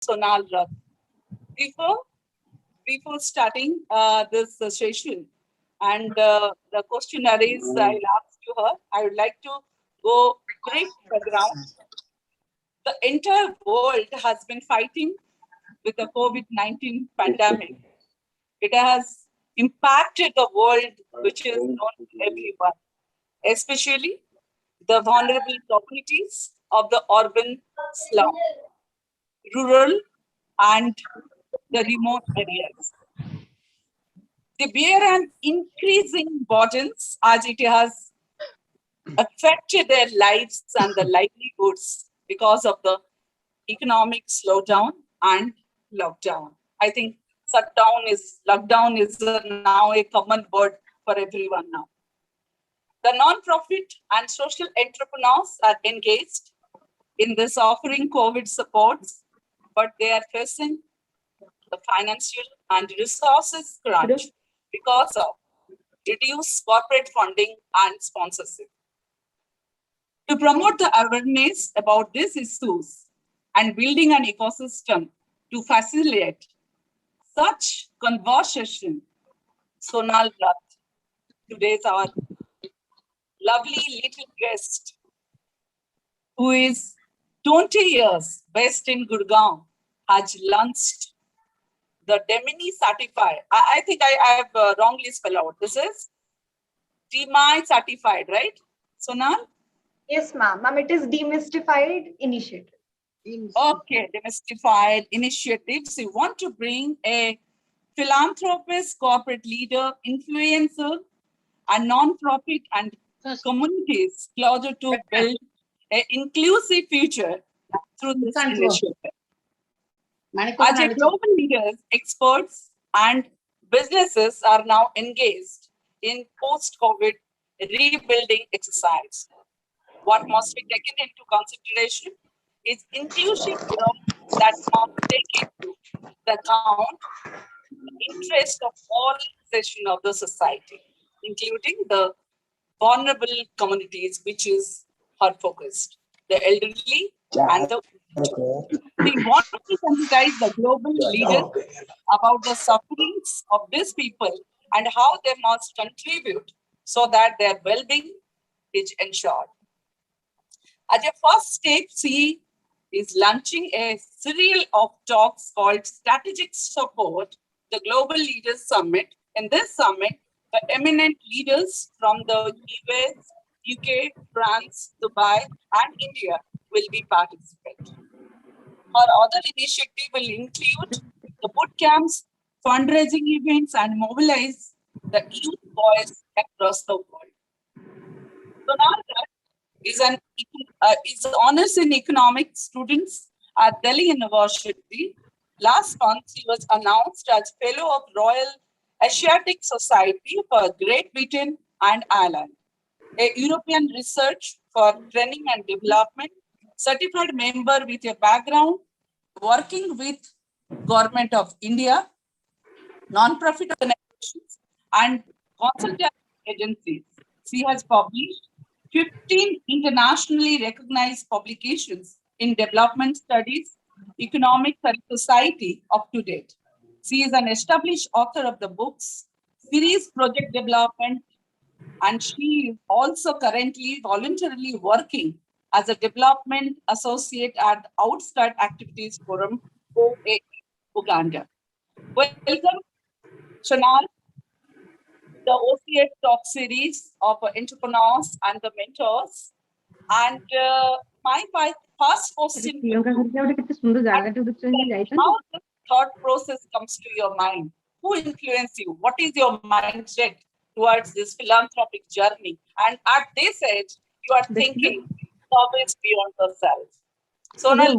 Sonal Rath. Before starting this session and the questionnaires I'll ask to her, I would like to go brief background. The entire world has been fighting with the COVID-19 pandemic. It has impacted the world, which is known to everyone, especially the vulnerable communities of the urban slum, rural, and the remote areas. They bear an increasing burdens as it has affected their lives and the livelihoods because of the economic slowdown and lockdown. I think lockdown is now a common word for everyone now. The non-profit and social entrepreneurs are engaged in this offering COVID supports, but they are facing the financial and resources crunch because of reduced corporate funding and sponsorship. To promote the awareness about these issues and building an ecosystem to facilitate such conversation, Sonal Rath, today's our lovely little guest, who is 20 years based in Gurgaon, has launched the Demini certified. I think I have wrongly spelled out. This is DMI certified, right, Sonal? Yes, ma'am. Ma'am, it is demystified initiative. Okay, demystified initiatives. You want to bring a philanthropist, corporate leader, influencer, and non-profit and communities closer to build an inclusive future through this initiative. As a global leaders, experts, and businesses are now engaged in post-COVID rebuilding exercise. What must be taken into consideration is inclusive growth that must take into account the interest of all sections of the society, including the vulnerable communities, which is her focused, the elderly and the we want to sensitize the global leaders about the sufferings of these people and how they must contribute so that their well-being is ensured. As a first step, she is launching a series of talks called Strategic Support, the Global Leaders Summit. In this summit, the eminent leaders from the US, UK, France, Dubai, and India will be participating. Our other initiative will include the boot camps, fundraising events, and mobilize the youth voice across the world. Sonal is honors in economics students at Delhi University. Last month, he was announced as Fellow of Royal Asiatic Society for Great Britain and Ireland, a European Research for Training and Development, certified member with a background working with Government of India, non-profit organizations, and consultant agencies. She has published 15 internationally recognized publications in development studies, economics, and society up to date. She is an established author of the books, series Project Development, and she is also currently voluntarily working as a development associate at Outstart Activities Forum, OAE, Uganda. Welcome, Sonal, the OCA Talk series of entrepreneurs and the mentors. And my first question, how the thought process comes to your mind? Who influenced you? What is your mindset towards this philanthropic journey? And at this age, you are thinking always beyond yourself. Sonal,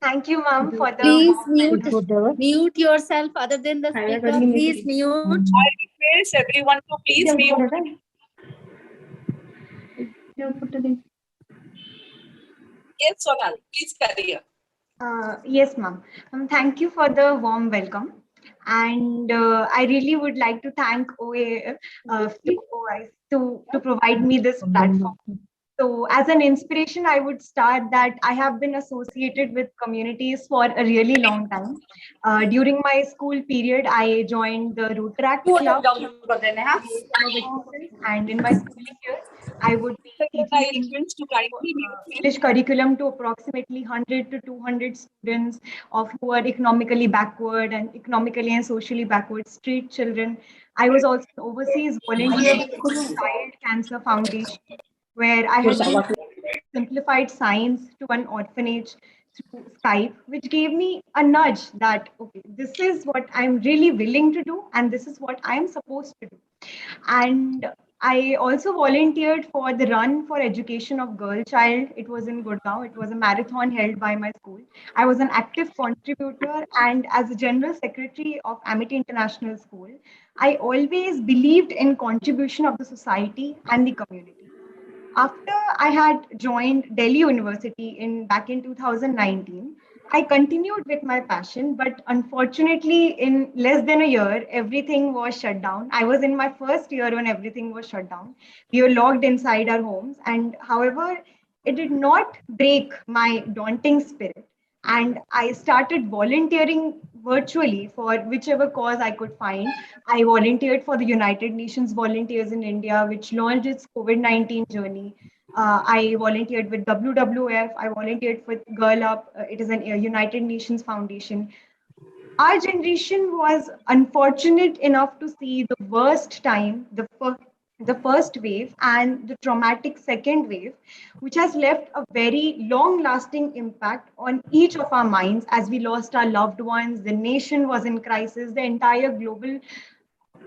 Thank you, ma'am, for the... Please mute yourself other than the speaker. Please mute. I request everyone to please mute. Yes, Sonal, please carry on. Yes, ma'am. Thank you for the warm welcome. And I really would like to thank OAI to provide me this platform. So as an inspiration, I would start that I have been associated with communities for a really long time. During my school period, I joined the Rotaract Club and in my schooling years, I would be teaching English curriculum to approximately 100 to 200 students of who are economically backward and economically and socially backward street children. I was also an overseas volunteer with the Child Cancer Foundation, where I had been simplified science to an orphanage through Skype, which gave me a nudge that, okay, this is what I'm really willing to do, and this is what I'm supposed to do. And I also volunteered for the Run for Education of Girl Child. It was in Gurgaon. It was a marathon held by my school. I was an active contributor, and as a general secretary of Amity International School, I always believed in contribution of the society and the community. After I had joined Delhi University in back in 2019, I continued with my passion, but unfortunately, in less than a year, everything was shut down. I was in my first year when everything was shut down. We were locked inside our homes, and however, it did not break my daunting spirit. And I started volunteering virtually for whichever cause I could find. I volunteered for the United Nations Volunteers in India, which launched its COVID-19 journey. I volunteered with WWF. I volunteered with Girl Up. It is a United Nations foundation. Our generation was unfortunate enough to see the worst time, the first wave and the traumatic second wave, which has left a very long lasting impact on each of our minds as we lost our loved ones. The nation was in crisis,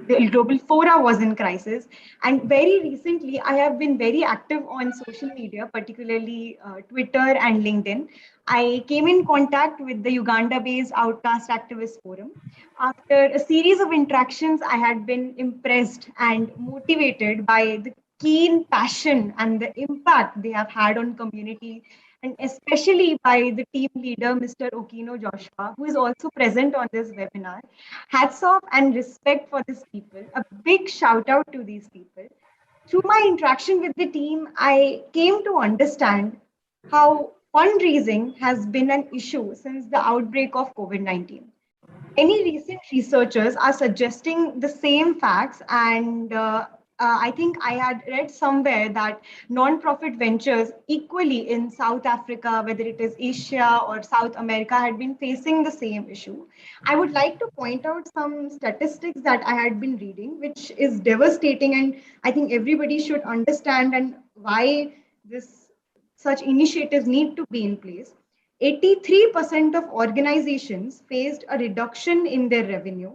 the global fora was in crisis. And very recently, I have been very active on social media, particularly Twitter and LinkedIn. I came in contact with the Uganda based Outcast Activist Forum. After a series of interactions, I had been impressed and motivated by the keen passion and the impact they have had on community, and especially by the team leader, Mr. Okino Joshua, who is also present on this webinar. Hats off and respect for these people. A big shout out to these people. Through my interaction with the team, I came to understand how fundraising has been an issue since the outbreak of COVID 19. Many recent researchers are suggesting the same facts, and I think I had read somewhere that non-profit ventures equally in South Africa, whether it is Asia or South America, had been facing the same issue. I would like to point out some statistics that I had been reading, which is devastating, and I think everybody should understand and why this such initiatives need to be in place. 83% of organizations faced a reduction in their revenue.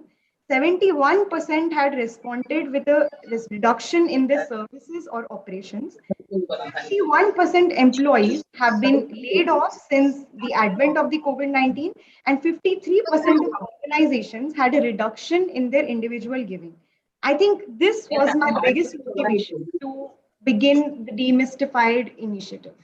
71% had responded with a reduction in their services or operations. 51% employees have been laid off since the advent of the COVID-19, and 53% of organizations had a reduction in their individual giving. I think this was my biggest motivation to begin the Demystified initiative.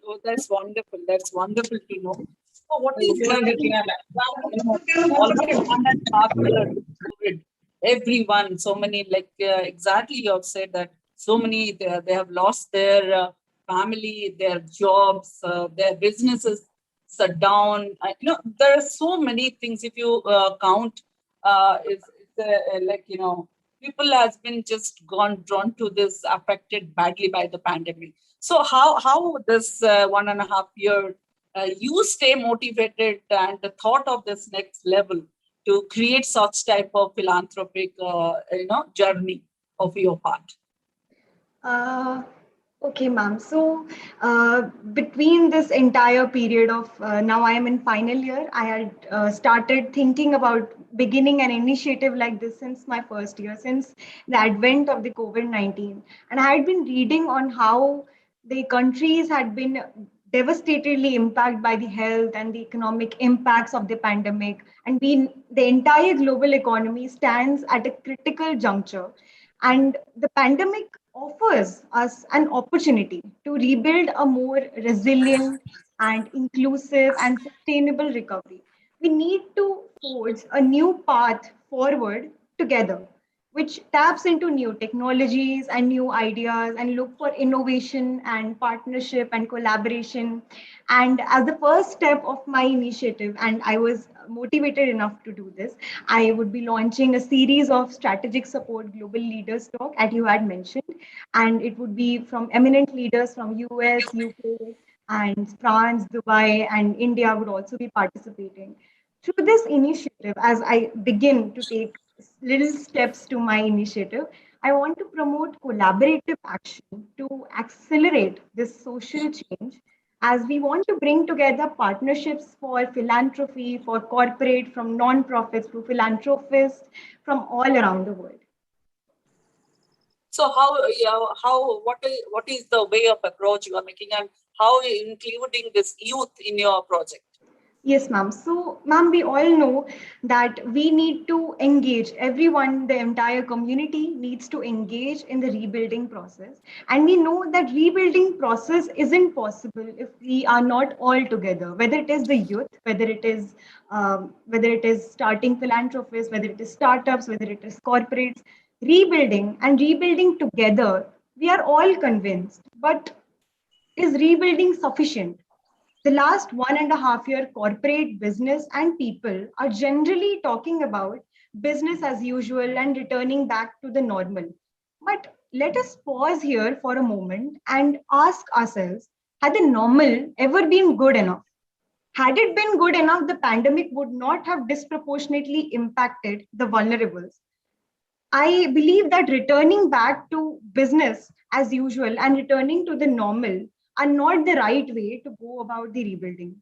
Oh, that's wonderful. That's wonderful to know. So what is almost 1.5 years COVID? Everyone, so many, like exactly you have said that so many they have lost their family, their jobs, their businesses shut down. There are so many things. If you count, like people has been just gone drawn to this, affected badly by the pandemic. So how this 1.5 year you stay motivated and the thought of this next level to create such type of philanthropic journey of your part? Okay, ma'am. So between this entire period of now I am in final year, I had started thinking about beginning an initiative like this since my first year, since the advent of the COVID-19. And I had been reading on how the countries had been devastatedly impacted by the health and the economic impacts of the pandemic. And the entire global economy stands at a critical juncture. And the pandemic offers us an opportunity to rebuild a more resilient and inclusive and sustainable recovery. We need to forge a new path forward together. which taps into new technologies and new ideas and look for innovation and partnership and collaboration. And as the first step of my initiative, and I was motivated enough to do this, I would be launching a series of strategic support global leaders talk, as you had mentioned, and it would be from eminent leaders from US, UK, and France, Dubai, and India would also be participating. Through this initiative, as I begin to take little steps to my initiative, I want to promote collaborative action to accelerate this social change, as we want to bring together partnerships for philanthropy, for corporate, from non-profits to philanthropists from all around the world. So what is the way of approach you are making, and how are you including this youth in your project? Yes, ma'am. So, ma'am, we all know that we need to engage everyone, the entire community needs to engage in the rebuilding process. And we know that rebuilding process isn't possible if we are not all together, whether it is the youth, whether it is starting philanthropists, whether it is startups, whether it is corporates, rebuilding together, we are all convinced. But is rebuilding sufficient? The last 1.5 year, corporate business and people are generally talking about business as usual and returning back to the normal. But let us pause here for a moment and ask ourselves, had the normal ever been good enough? Had it been good enough, the pandemic would not have disproportionately impacted the vulnerables. I believe that returning back to business as usual and returning to the normal are not the right way to go about the rebuilding.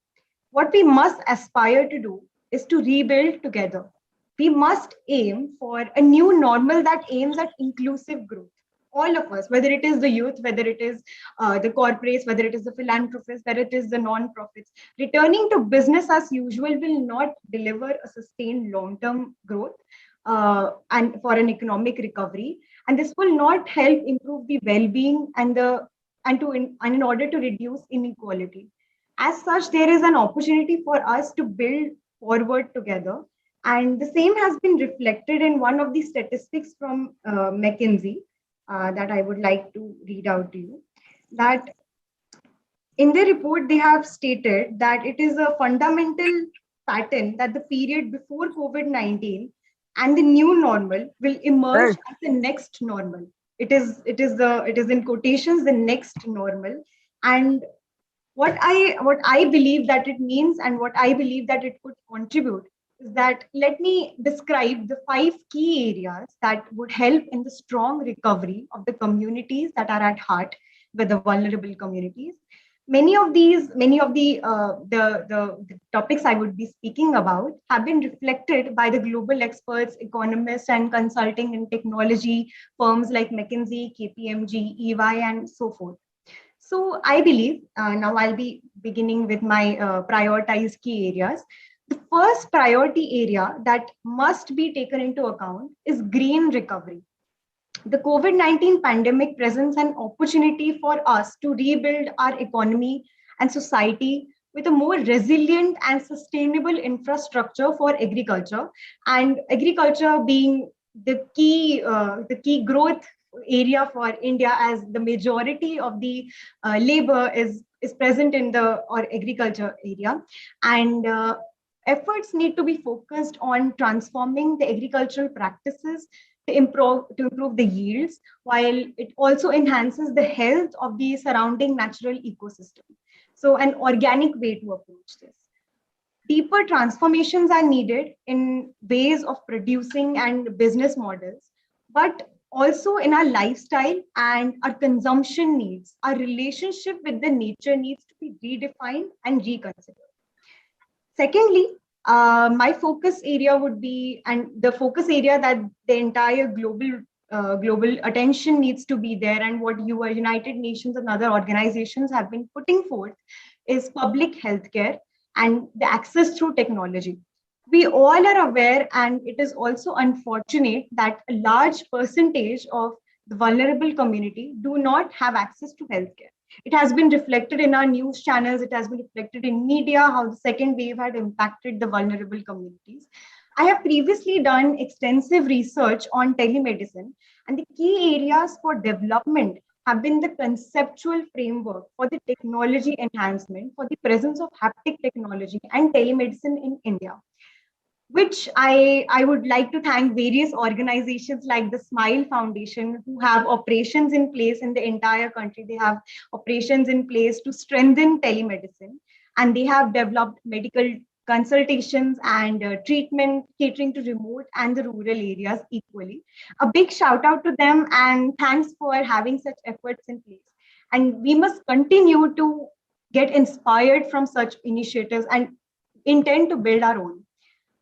What we must aspire to do is to rebuild together. We must aim for a new normal that aims at inclusive growth. All of us, whether it is the youth, whether it is the corporates, whether it is the philanthropists, whether it is the non-profits, returning to business as usual will not deliver a sustained long-term growth and for an economic recovery. And this will not help improve the well-being and in order to reduce inequality. As such, there is an opportunity for us to build forward together. And the same has been reflected in one of the statistics from McKinsey that I would like to read out to you. That in the report, they have stated that it is a fundamental pattern that the period before COVID-19 and the new normal will emerge as the next normal. It is in quotations, the next normal. And what I believe that it means and what I believe that it could contribute is that, let me describe the 5 key areas that would help in the strong recovery of the communities that are at heart with the vulnerable communities. Many of the topics I would be speaking about have been reflected by the global experts, economists, and consulting and technology firms like McKinsey, KPMG, EY, and so forth. So I believe now I'll be beginning with my prioritized key areas. The first priority area that must be taken into account is green recovery. The COVID-19 pandemic presents an opportunity for us to rebuild our economy and society with a more resilient and sustainable infrastructure for agriculture, and agriculture being the key growth area for India, as the majority of the labor is present in the agriculture area. And efforts need to be focused on transforming the agricultural practices to improve the yields, while it also enhances the health of the surrounding natural ecosystem. So an organic way to approach this. Deeper transformations are needed in ways of producing and business models, but also in our lifestyle and our consumption needs. Our relationship with the nature needs to be redefined and reconsidered. Secondly, my focus area would be, and the focus area that the entire global attention needs to be there, and what United Nations and other organizations have been putting forth, is public healthcare and the access through technology. We all are aware, and it is also unfortunate that a large percentage of the vulnerable community do not have access to healthcare. It has been reflected in our news channels. It has been reflected in media, how the second wave had impacted the vulnerable communities. I have previously done extensive research on telemedicine, and the key areas for development have been the conceptual framework for the technology enhancement for the presence of haptic technology and telemedicine in India, which I would like to thank various organizations like the Smile Foundation, who have operations in place in the entire country. They have operations in place to strengthen telemedicine, and they have developed medical consultations and treatment catering to remote and the rural areas equally. A big shout out to them, and thanks for having such efforts in place. And we must continue to get inspired from such initiatives and intend to build our own.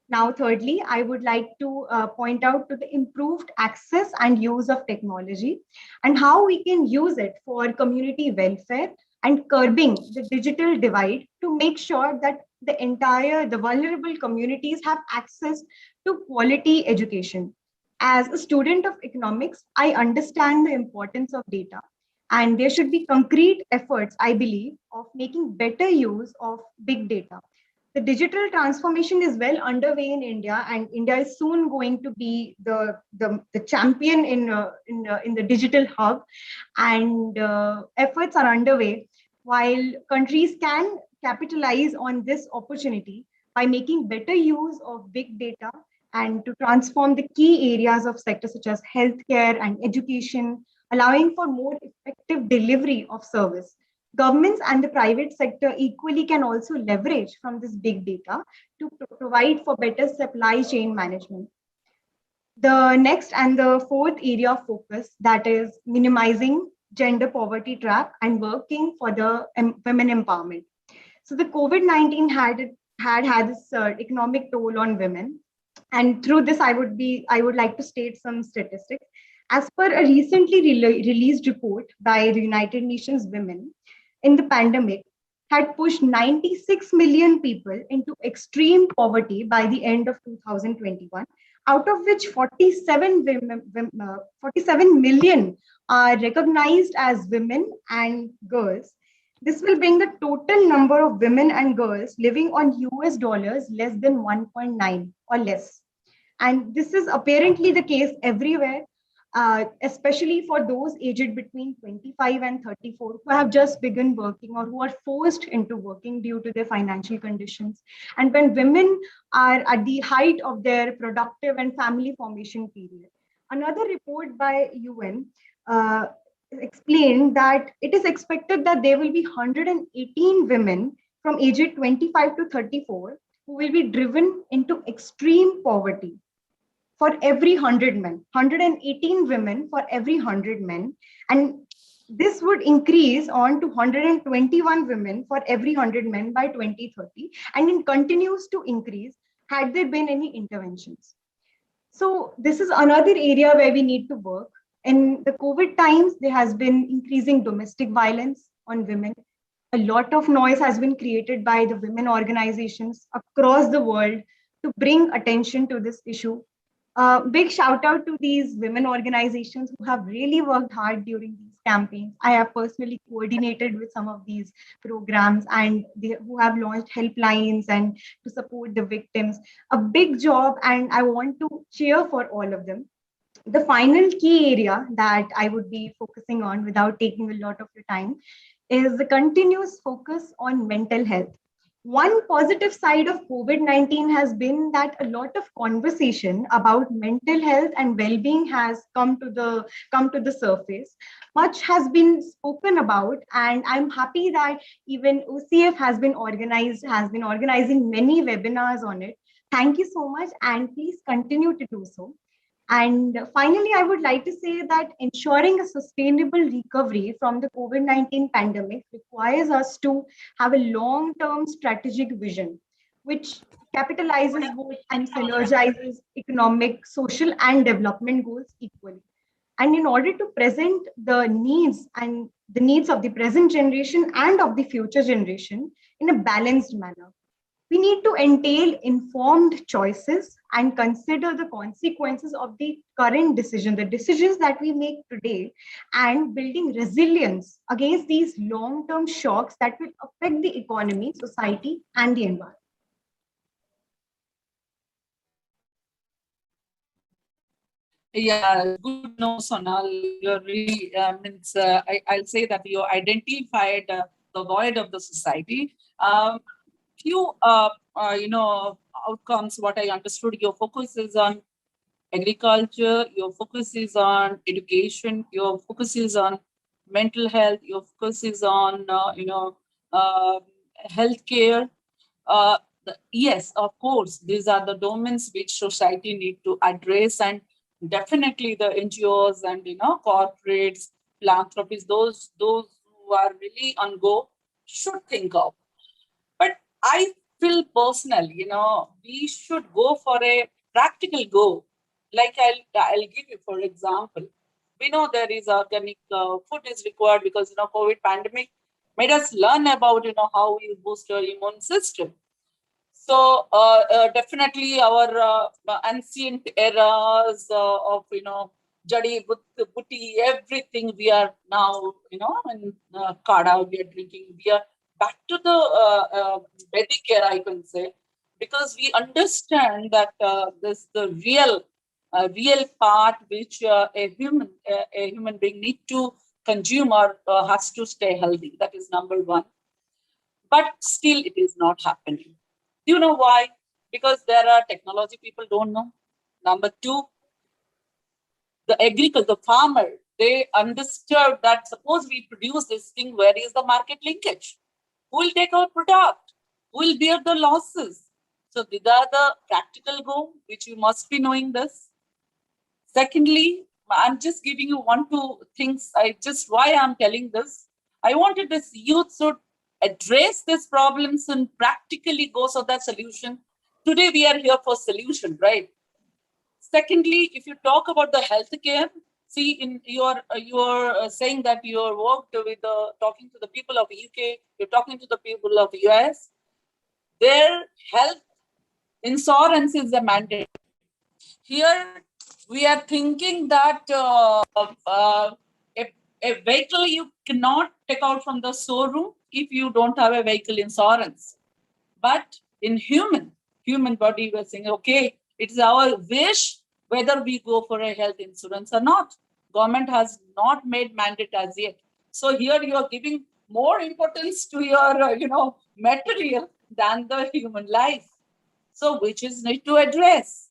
Now, thirdly, I would like to point out to the improved access and use of technology and how we can use it for community welfare and curbing the digital divide to make sure that the vulnerable communities have access to quality education. As a student of economics, I understand the importance of data, and there should be concrete efforts, I believe, of making better use of big data. The digital transformation is well underway in India, and India is soon going to be the champion in the digital hub, and efforts are underway. While countries can capitalize on this opportunity by making better use of big data and to transform the key areas of sectors such as healthcare and education, allowing for more effective delivery of service. Governments and the private sector equally can also leverage from this big data to provide for better supply chain management. The next and the fourth area of focus, that is minimizing gender poverty trap and working for the women empowerment. So the COVID-19 had this economic toll on women, and through this I would like to state some statistics. As per a recently released report by the United Nations Women, in the pandemic had pushed 96 million people into extreme poverty by the end of 2021, out of which 47 million are recognized as women and girls. This will bring the total number of women and girls living on US dollars less than 1.9 or less. And this is apparently the case everywhere, especially for those aged between 25 and 34 who have just begun working or who are forced into working due to their financial conditions. And when women are at the height of their productive and family formation period. Another report by UN explained that it is expected that there will be 118 women from age 25 to 34 who will be driven into extreme poverty for every 100 men, 118 women for every 100 men. And this would increase on to 121 women for every 100 men by 2030. And it continues to increase had there been any interventions. So this is another area where we need to work. In the COVID times, there has been increasing domestic violence on women. A lot of noise has been created by the women organizations across the world to bring attention to this issue. Big shout out to these women organizations who have really worked hard during these campaigns. I have personally coordinated with some of these programs and who have launched helplines and to support the victims. A big job, and I want to cheer for all of them. The final key area that I would be focusing on without taking a lot of your time is the continuous focus on mental health. One positive side of COVID-19 has been that a lot of conversation about mental health and well-being has come to the surface. Much has been spoken about, and I'm happy that even OCF has been organizing many webinars on it. Thank you so much, and please continue to do so. And finally, I would like to say that ensuring a sustainable recovery from the COVID-19 pandemic requires us to have a long-term strategic vision, which capitalizes both and synergizes economic, social, and development goals equally. And in order to present the needs of the present generation and of the future generation in a balanced manner, we need to entail informed choices and consider the consequences of the current decision, the decisions that we make today, and building resilience against these long-term shocks that will affect the economy, society, and the environment. Yeah, good no, Sonal. You're really, I'll say that you identified the void of the society. Few, outcomes, what I understood, your focus is on agriculture, your focus is on education, your focus is on mental health, your focus is on, healthcare. Yes, of course, these are the domains which society need to address, and definitely the NGOs and corporates, philanthropies, those who are really on go should think of. But I feel personally, we should go for a practical go. Like I'll give you for example. We know there is organic food is required because COVID pandemic made us learn about how we boost our immune system. So definitely our ancient eras of jadi butti, everything we are now in kada we are drinking. We are back to the Vedic era, I can say, because we understand that this the real part which a human being need to consume or has to stay healthy. That is number one. But still, it is not happening. Do you know why? Because there are technology people don't know. Number two, the agriculture, the farmer, they understood that suppose we produce this thing, where is the market linkage? Who will take our product? Who will bear the losses? So these are the practical goal, which you must be knowing this. Secondly, I'm just giving you one, two things. Why I'm telling this. I wanted this youth should address these problems and practically go for that solution. Today we are here for solution, right? Secondly, if you talk about the healthcare, see, in you're saying that you're worked with talking to the people of UK, you're talking to the people of US. Their health insurance is a mandate. Here we are thinking that a vehicle you cannot take out from the showroom if you don't have a vehicle insurance. But in human body, we're saying, okay, it's our wish whether we go for a health insurance or not. Government has not made mandate as yet. So here you are giving more importance to your, material than the human life. So which is need to address.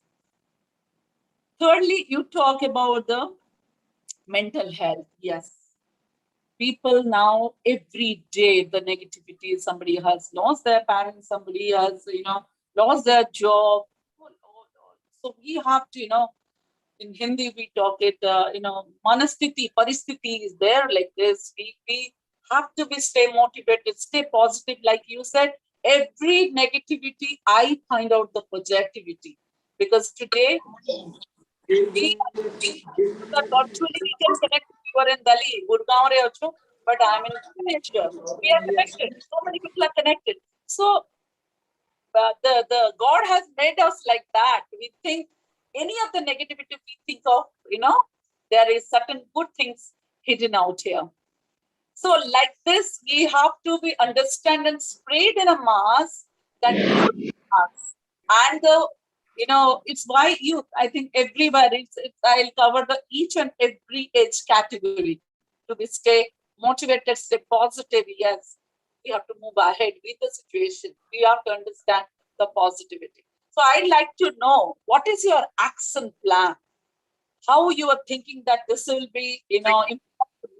Thirdly, you talk about the mental health. Yes. People now, every day, the negativity, somebody has lost their parents, somebody has, lost their job. So we have to, in Hindi, we talk it, manasthiti, paristiti is there like this. We have to stay motivated, stay positive. Like you said, every negativity, I find out the positivity. Because today, we virtually we can connect. You are in Delhi, Gurgaon, but I'm in Asia. We are connected. So many people are connected. So the God has made us like that. We think any of the negativity we think of, there is certain good things hidden out here. So like this, we have to be understand and spread in a mass that us. And it's why youth. I think everywhere I'll cover the each and every age category to be stay motivated, stay positive. Yes, we have to move ahead with the situation. We have to understand the positivity. So I'd like to know what is your action plan? How you are thinking that this will be,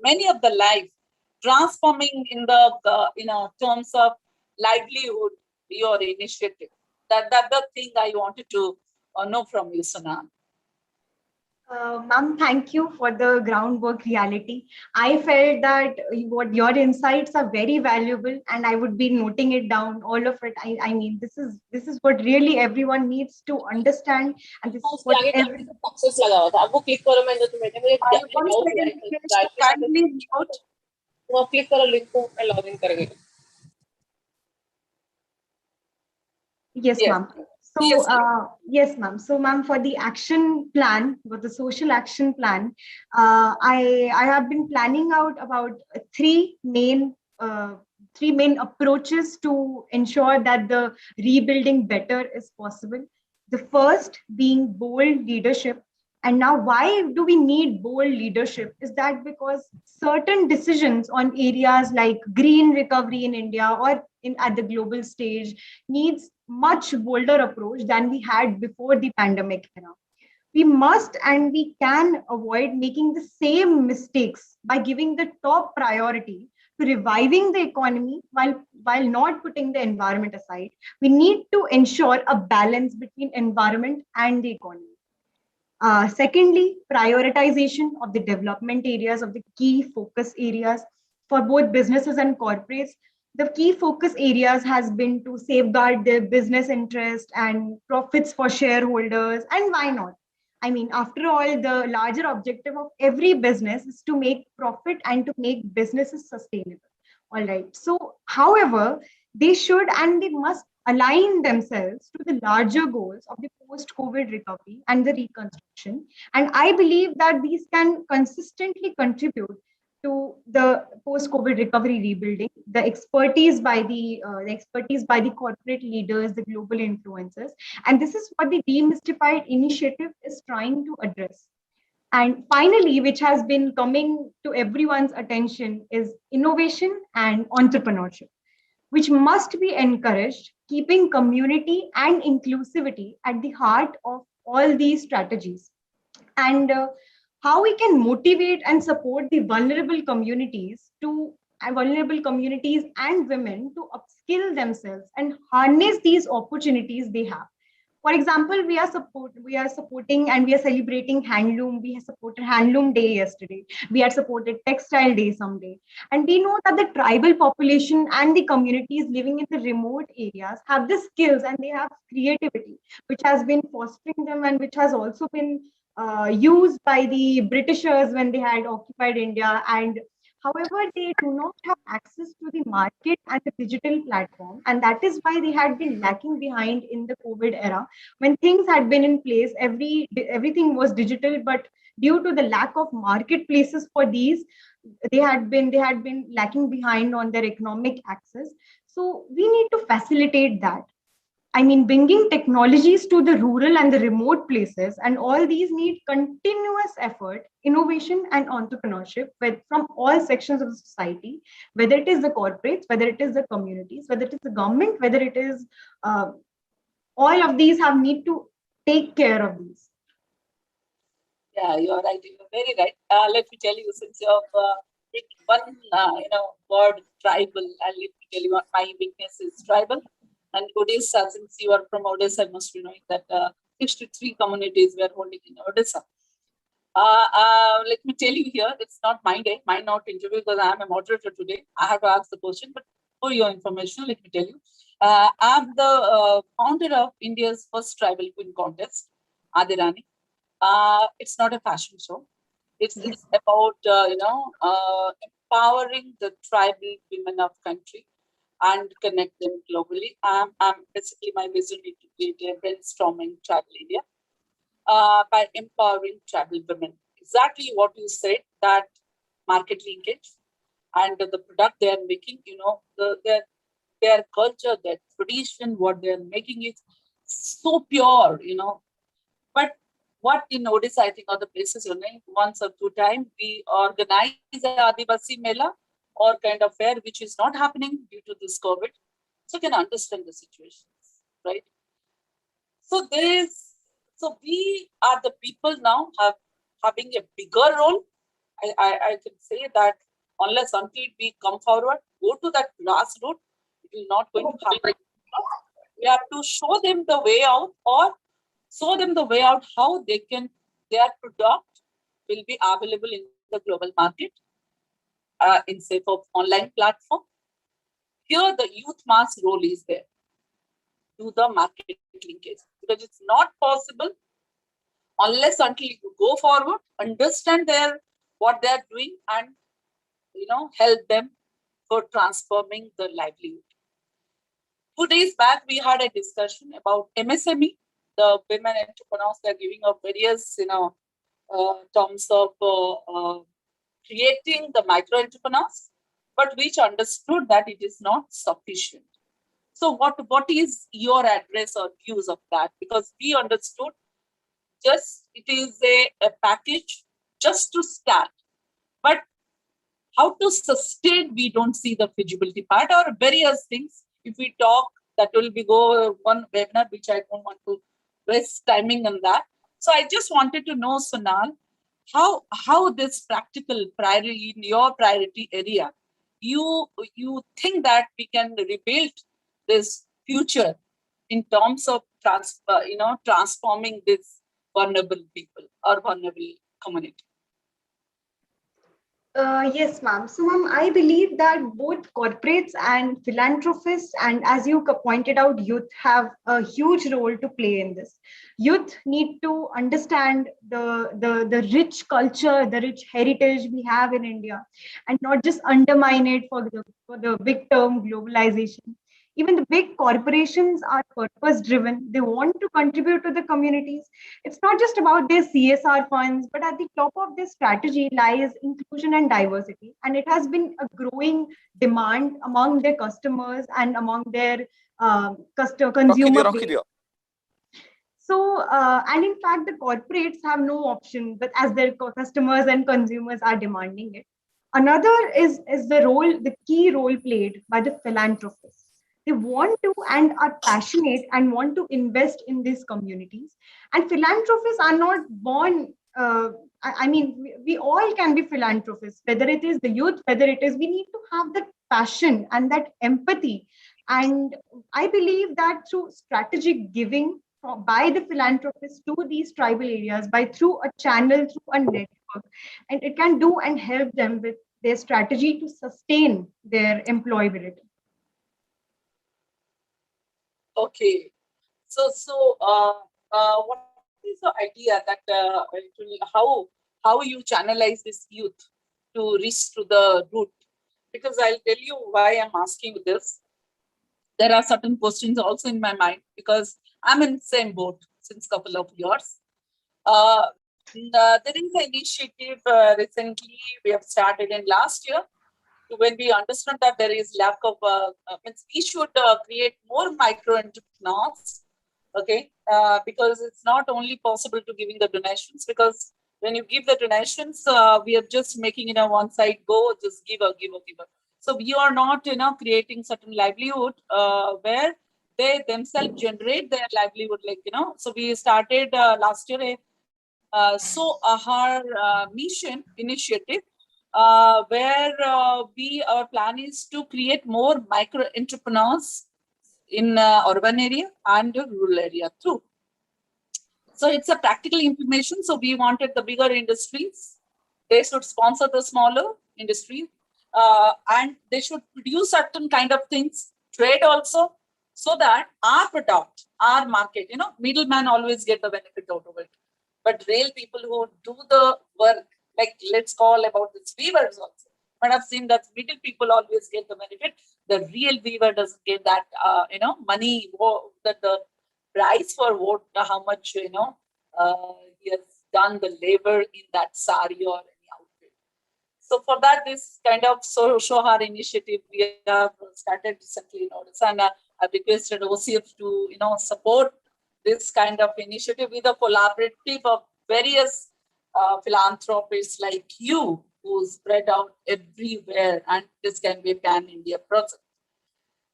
many of the life transforming in the terms of livelihood, your initiative. That the thing I wanted to know from you, Sonal. Ma'am, thank you for the groundwork reality. I felt that what your insights are very valuable, and I would be noting it down, all of it. I mean, this is what really everyone needs to understand, and this is what everyone. Yes, ma'am. So, yes, ma'am. So, ma'am, for the action plan, for the social action plan, I have been planning out about three main approaches to ensure that the rebuilding better is possible. The first being bold leadership, And now, why do we need bold leadership? Is that because certain decisions on areas like green recovery in India or at the global stage needs much bolder approach than we had before the pandemic era. We must and we can avoid making the same mistakes by giving the top priority to reviving the economy while not putting the environment aside. We need to ensure a balance between environment and the economy. Secondly, prioritization of the development areas of the key focus areas for both businesses and corporates. The key focus areas has been to safeguard the business interest and profits for shareholders. And why not? I mean, after all, the larger objective of every business is to make profit and to make businesses sustainable. All right. So, however, they should and they must align themselves to the larger goals of the post-COVID recovery and the reconstruction. And I believe that these can consistently contribute to the post-COVID recovery rebuilding. The expertise by the corporate leaders, the global influencers, and this is what the Demystified initiative is trying to address. And finally, which has been coming to everyone's attention, is innovation and entrepreneurship, which must be encouraged, keeping community and inclusivity at the heart of all these strategies. And how we can motivate and support the vulnerable communities and women to upskill themselves and harness these opportunities they have. For example, we are supporting and we are celebrating handloom. We have supported Handloom Day yesterday. We had supported Textile Day someday. And we know that the tribal population and the communities living in the remote areas have the skills and they have creativity, which has been fostering them and which has also been used by the Britishers when they had occupied India. And however, they do not have access to the market and the digital platform. And that is why they had been lacking behind in the COVID era. When things had been in place, everything was digital, but due to the lack of marketplaces for these, they had been lacking behind on their economic access. So we need to facilitate that. I mean, bringing technologies to the rural and the remote places, and all these need continuous effort, innovation, and entrepreneurship from all sections of the society, whether it is the corporates, whether it is the communities, whether it is the government, whether it is all of these have need to take care of these. Yeah, you're right. You're very right. Let me tell you, since you have picked one, word tribal, and let me tell you what my weakness is tribal. And Odisha, since you are from Odisha, I must be knowing that 63 communities were holding in Odisha. Let me tell you here, it's not my day, my not interview, because I am a moderator today. I have to ask the question, but for your information, let me tell you. I'm the founder of India's first tribal queen contest, Adirani. It's not a fashion show. It's about, empowering the tribal women of country and connect them globally. Basically, my vision is to create a brainstorming tribal India by empowering tribal women. Exactly what you said, that market linkage and the product they are making, their culture, their tradition, what they are making is so pure, But what in Odisha, I think, other places, once or two times, we organize a Adivasi Mela or kind of fair, which is not happening due to this COVID. So you can understand the situations, right? So we are the people now having a bigger role. I can say that unless until we come forward, go to that grassroots, it will not going to happen. We have to show them the way out, or show them the way out how their product will be available in the global market in shape of online platform. Here, the youth mass role is there to the market linkage, because it's not possible unless until you go forward, understand what they are doing, and help them for transforming the livelihood. 2 days back, we had a discussion about MSME, the women entrepreneurs. They are giving up various, terms of creating the micro entrepreneurs, but which understood that it is not sufficient. So what is your address or views of that? Because we understood it is a package just to start. But how to sustain, we don't see the feasibility part or various things. If we talk, that will be go one webinar, which I don't want to waste timing on that. So I just wanted to know, Sonal, how this practical priority in your priority area, you think that we can rebuild this future in terms of transforming this vulnerable people or vulnerable community? Yes, ma'am. So, ma'am, I believe that both corporates and philanthropists, and as you pointed out, youth have a huge role to play in this. Youth need to understand the rich culture, the rich heritage we have in India, and not just undermine it for the big term globalization. Even the big corporations are purpose driven. They want to contribute to the communities. It's not just about their CSR funds, but at the top of this strategy lies inclusion and diversity. And it has been a growing demand among their customers and among their consumer base. So, and in fact, the corporates have no option, but as their customers and consumers are demanding it. Another is the key role played by the philanthropists. They want to and are passionate and want to invest in these communities. And philanthropists are not born. I mean, we all can be philanthropists, whether it is the youth, whether it is, we need to have that passion and that empathy. And I believe that through strategic giving by the philanthropists to these tribal areas, through a channel, through a network, and it can do and help them with their strategy to sustain their employability. Okay, so what is the idea that how you channelize this youth to reach to the root? Because I'll tell you why I'm asking this. There are certain questions also in my mind because I'm in the same boat since a couple of years. There is an initiative recently we have started in last year. When we understand that there is lack of, we should create more micro entrepreneurs, okay? Because it's not only possible to giving the donations, because when you give the donations, we are just making it a one side go, just give. So we are not, creating certain livelihood where they themselves generate their livelihood, So we started last year So our mission initiative, where our plan is to create more micro entrepreneurs in urban area and rural area too. So it's a practical information. So we wanted the bigger industries, they should sponsor the smaller industry, and they should produce certain kind of things, trade also, so that our product, our market, middleman always get the benefit out of it. But real people who do the work, like let's call about the weavers also. But I've seen that middle people always get the benefit. The real weaver doesn't get that, money, that the price for what, how much, he has done the labor in that sari or any outfit. So for that, this kind of Shohar initiative we have started recently in Odisha, and I've requested OCF to, support this kind of initiative with a collaborative of various philanthropists like you, who spread out everywhere, and this can be a pan-India project.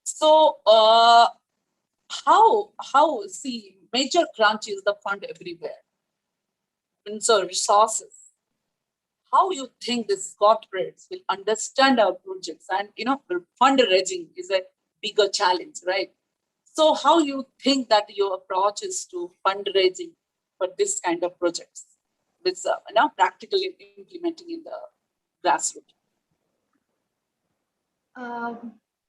So how see, major crunch is the fund everywhere. And so resources. How you think these corporates will understand our projects, and fundraising is a bigger challenge, right? So how you think that your approach is to fundraising for this kind of projects with practically implementing in the grassroots?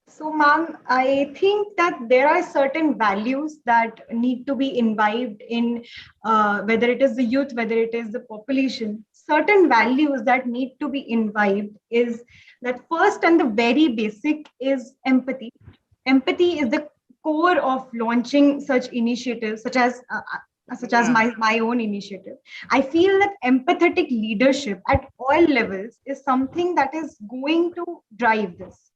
So, ma'am, I think that there are certain values that need to be imbibed in, whether it is the youth, whether it is the population. Certain values that need to be imbibed is that first and the very basic is empathy. Empathy is the core of launching such initiatives, such as my own initiative. I feel that empathetic leadership at all levels is something that is going to drive this.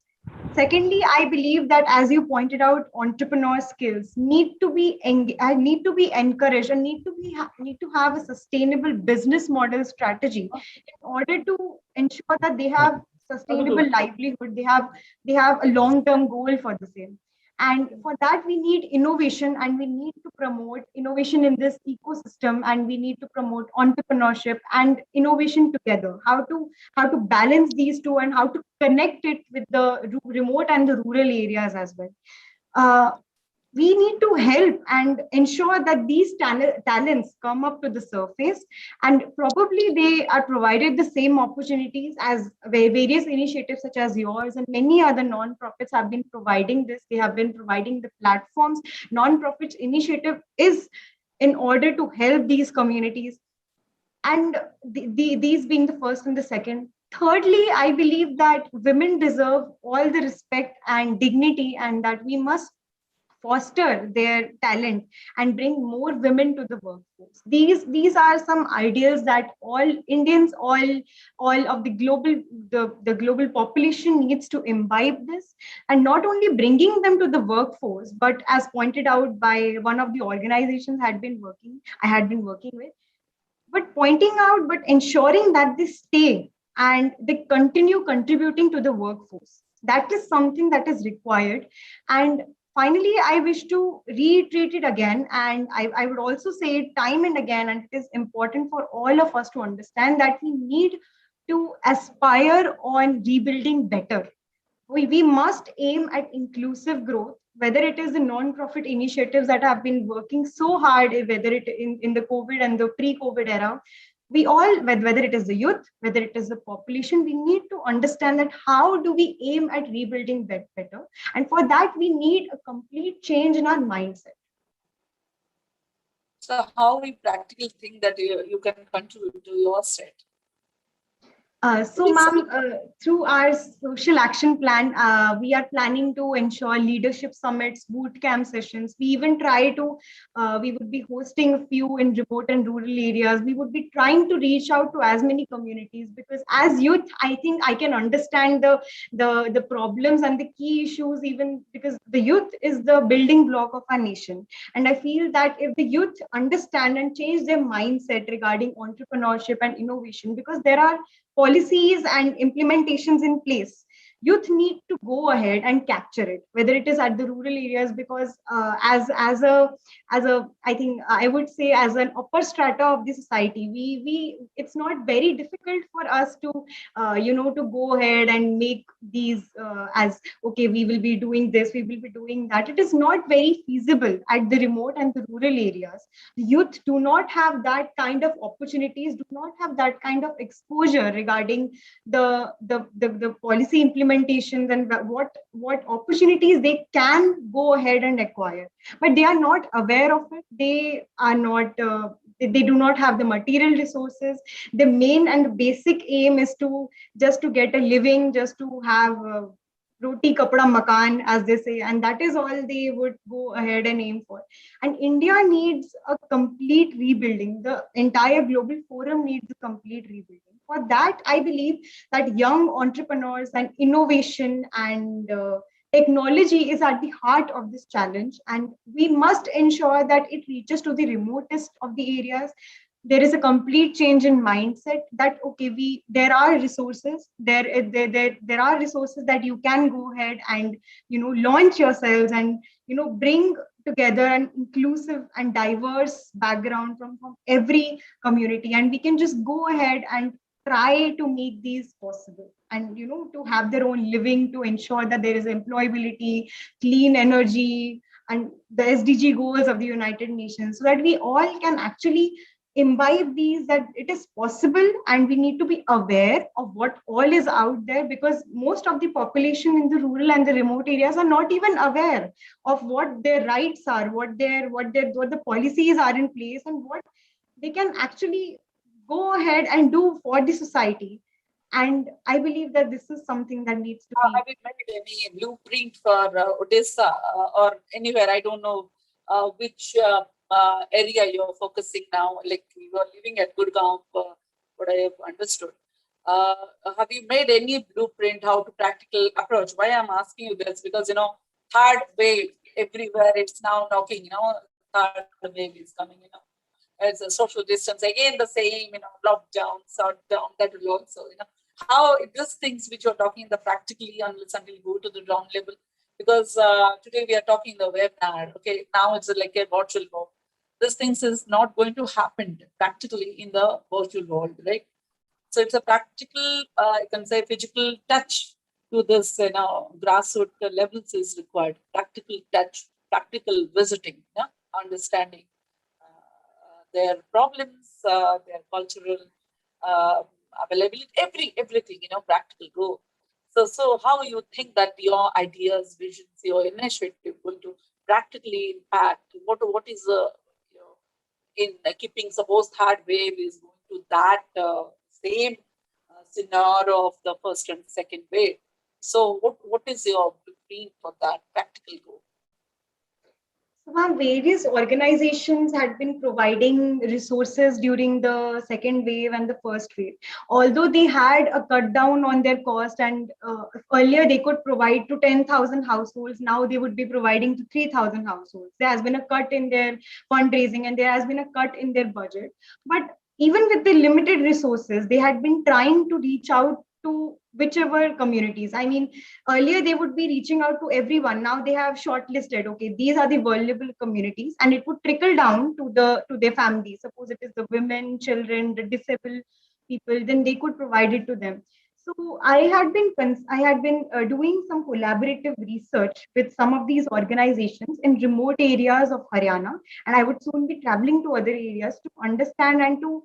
Secondly, I believe that, as you pointed out, entrepreneur skills need to be encouraged and need to have a sustainable business model strategy in order to ensure that they have sustainable livelihood. They have a long term goal for the same. And for that, we need innovation, and we need to promote innovation in this ecosystem, and we need to promote entrepreneurship and innovation together. How to balance these two, and how to connect it with the remote and the rural areas as well. Uh, we need to help and ensure that these talents come up to the surface, and probably they are provided the same opportunities as various initiatives such as yours and many other non-profits have been providing this. They have been providing the platforms. Non-profits initiative is in order to help these communities, and these being the first and the second. Thirdly, I believe that women deserve all the respect and dignity, and that we must foster their talent and bring more women to the workforce. These are some ideals that all Indians, all of the global population needs to imbibe this, and not only bringing them to the workforce, but as pointed out by one of the organizations I had been working with, but pointing out, but ensuring that they stay and they continue contributing to the workforce. That is something that is required. And finally, I wish to reiterate it again. And I would also say it time and again, and it is important for all of us to understand that we need to aspire on rebuilding better. We must aim at inclusive growth, whether it is the non-profit initiatives that have been working so hard, whether it in the COVID and the pre-COVID era. We all, whether it is the youth, whether it is the population, we need to understand that how do we aim at rebuilding better. And for that, we need a complete change in our mindset. So how we practically think that you can contribute to your state? So, ma'am, through our social action plan, we are planning to ensure leadership summits, boot camp sessions. We even we would be hosting a few in remote and rural areas. We would be trying to reach out to as many communities, because as youth, I think I can understand the problems and the key issues, even because the youth is the building block of our nation. And I feel that if the youth understand and change their mindset regarding entrepreneurship and innovation, because there are policies and implementations in place, youth need to go ahead and capture it, whether it is at the rural areas, because as a I think I would say, as an upper strata of the society, we it's not very difficult for us to to go ahead and make these as okay, we will be doing this, we will be doing that. It is not very feasible at the remote and the rural areas. The youth do not have that kind of opportunities, do not have that kind of exposure regarding the policy implementations and what opportunities they can go ahead and acquire, but they are not aware of it. They are not they do not have the material resources. The main and basic aim is to just to get a living, just to have roti kapda makan, as they say, and that is all they would go ahead and aim for. And India needs a complete rebuilding. The entire global forum needs a complete rebuilding. For that, I believe that young entrepreneurs and innovation and technology is at the heart of this challenge, and we must ensure that it reaches to the remotest of the areas. There is a complete change in mindset that okay, there are resources, there are resources that you can go ahead and launch yourselves and bring together an inclusive and diverse background from every community, and we can just go ahead and try to make these possible, and to have their own living, to ensure that there is employability, clean energy, and the SDG goals of the United Nations, so that we all can actually imbibe these, that it is possible. And we need to be aware of what all is out there, because most of the population in the rural and the remote areas are not even aware of what their rights are, what the policies are in place, and what they can actually go ahead and do for the society. And I believe that this is something that needs to be. Have you made any blueprint for Odisha or anywhere? I don't know which area you're focusing now. Like you are living at Gurgaon, what I have understood. Have you made any blueprint how to practical approach? Why I'm asking you this, because, you know, third wave everywhere, it's now knocking, you know, third wave is coming, you know. It's a social distance, again, the same, you know, lockdown, shutdown, that will also, you know, how these things which you're talking the practically unless until you go to the ground level, because today we are talking the webinar, okay, now it's like a virtual world. This things is not going to happen practically in the virtual world, right? So it's a practical, I can say, physical touch to this, you know, grassroots levels is required. Practical touch, practical visiting, yeah, understanding their problems, their cultural availability, everything, you know, practical go. So how you think that your ideas, visions, your initiative going to practically impact? What is you know, in keeping suppose third wave is going to that same scenario of the first and second wave. So what is your blueprint for that practical goal? So, various organizations had been providing resources during the second wave and the first wave. Although they had a cut down on their cost, and earlier they could provide to 10,000 households, now they would be providing to 3,000 households. There has been a cut in their fundraising and there has been a cut in their budget. But even with the limited resources, they had been trying to reach out to whichever communities. I mean, earlier they would be reaching out to everyone. Now they have shortlisted, okay, these are the vulnerable communities, and it would trickle down to their families. Suppose it is the women, children, the disabled people, then they could provide it to them. So I had been doing some collaborative research with some of these organizations in remote areas of Haryana, and I would soon be traveling to other areas to understand and to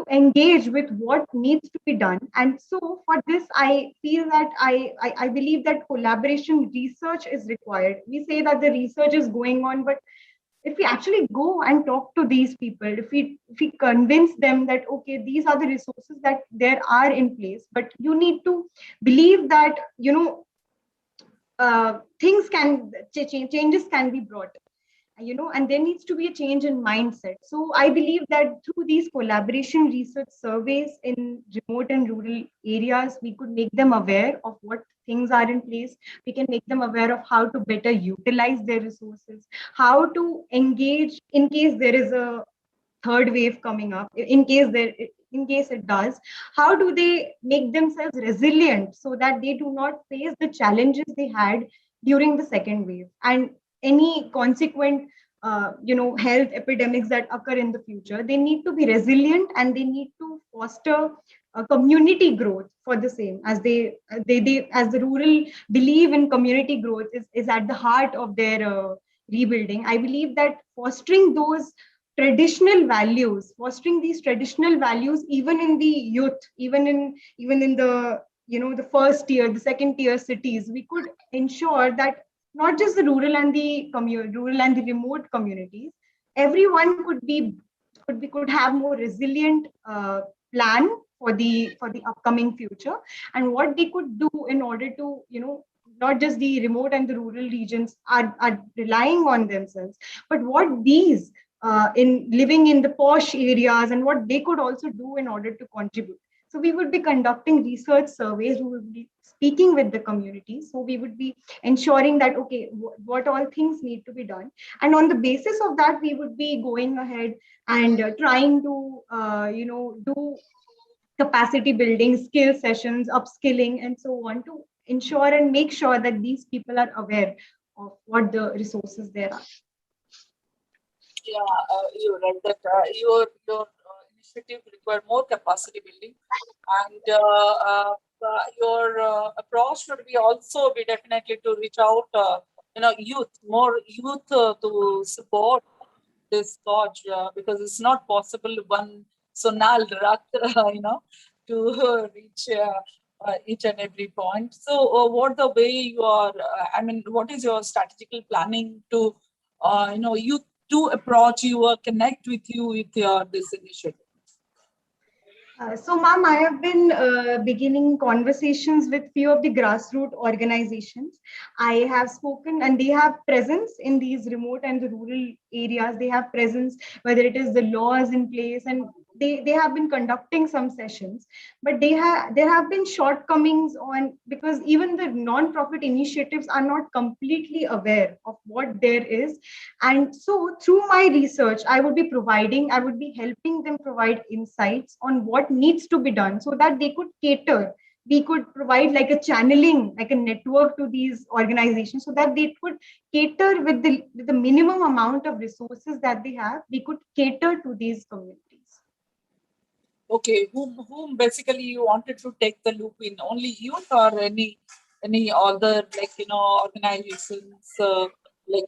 engage with what needs to be done. And so for this, I feel that I believe that collaboration research is required. We say that the research is going on, but if we actually go and talk to these people, if we convince them that okay, these are the resources that there are in place, but you need to believe that, you know, things can changes can be brought, you know, and there needs to be a change in mindset. So I believe that through these collaboration research surveys in remote and rural areas, we could make them aware of what things are in place. We can make them aware of how to better utilize their resources, how to engage in case there is a third wave coming up, in case it does, how do they make themselves resilient so that they do not face the challenges they had during the second wave and any consequent health epidemics that occur in the future. They need to be resilient and they need to foster community growth for the same, as they as the rural believe in community growth is at the heart of their rebuilding. I believe that fostering these traditional values, even in the youth, even in the, you know, the first tier, the second tier cities, we could ensure that not just the rural and the remote communities, everyone could have more resilient plan for the upcoming future, and what they could do in order to, you know, not just the remote and the rural regions are relying on themselves, but what these in living in the posh areas and what they could also do in order to contribute. So we would be conducting research surveys, we would be speaking with the community. So we would be ensuring that, okay, what all things need to be done. And on the basis of that, we would be going ahead and trying to, do capacity building, skill sessions, upskilling, and so on to ensure and make sure that these people are aware of what the resources there are. Yeah, you're right that your initiative require more capacity building, and your approach should be also be definitely to reach out, more youth to support this cause, because it's not possible one sonal rat, to reach each and every point. So, what the way you are? What is your strategical planning to, youth to approach you or connect with you with your this initiative? So, ma'am, I have been beginning conversations with few of the grassroots organizations. I have spoken, and they have presence in these remote and the rural areas. They have presence, whether it is the laws in place, and they have been conducting some sessions, but there have been shortcomings on, because even the non-profit initiatives are not completely aware of what there is. And so through my research, I would be helping them provide insights on what needs to be done so that they could cater. We could provide like a channeling, like a network to these organizations so that they could cater with the minimum amount of resources that they have. We could cater to these communities. Okay, whom basically you wanted to take the loop in? Only youth or any other, like, organizations, like,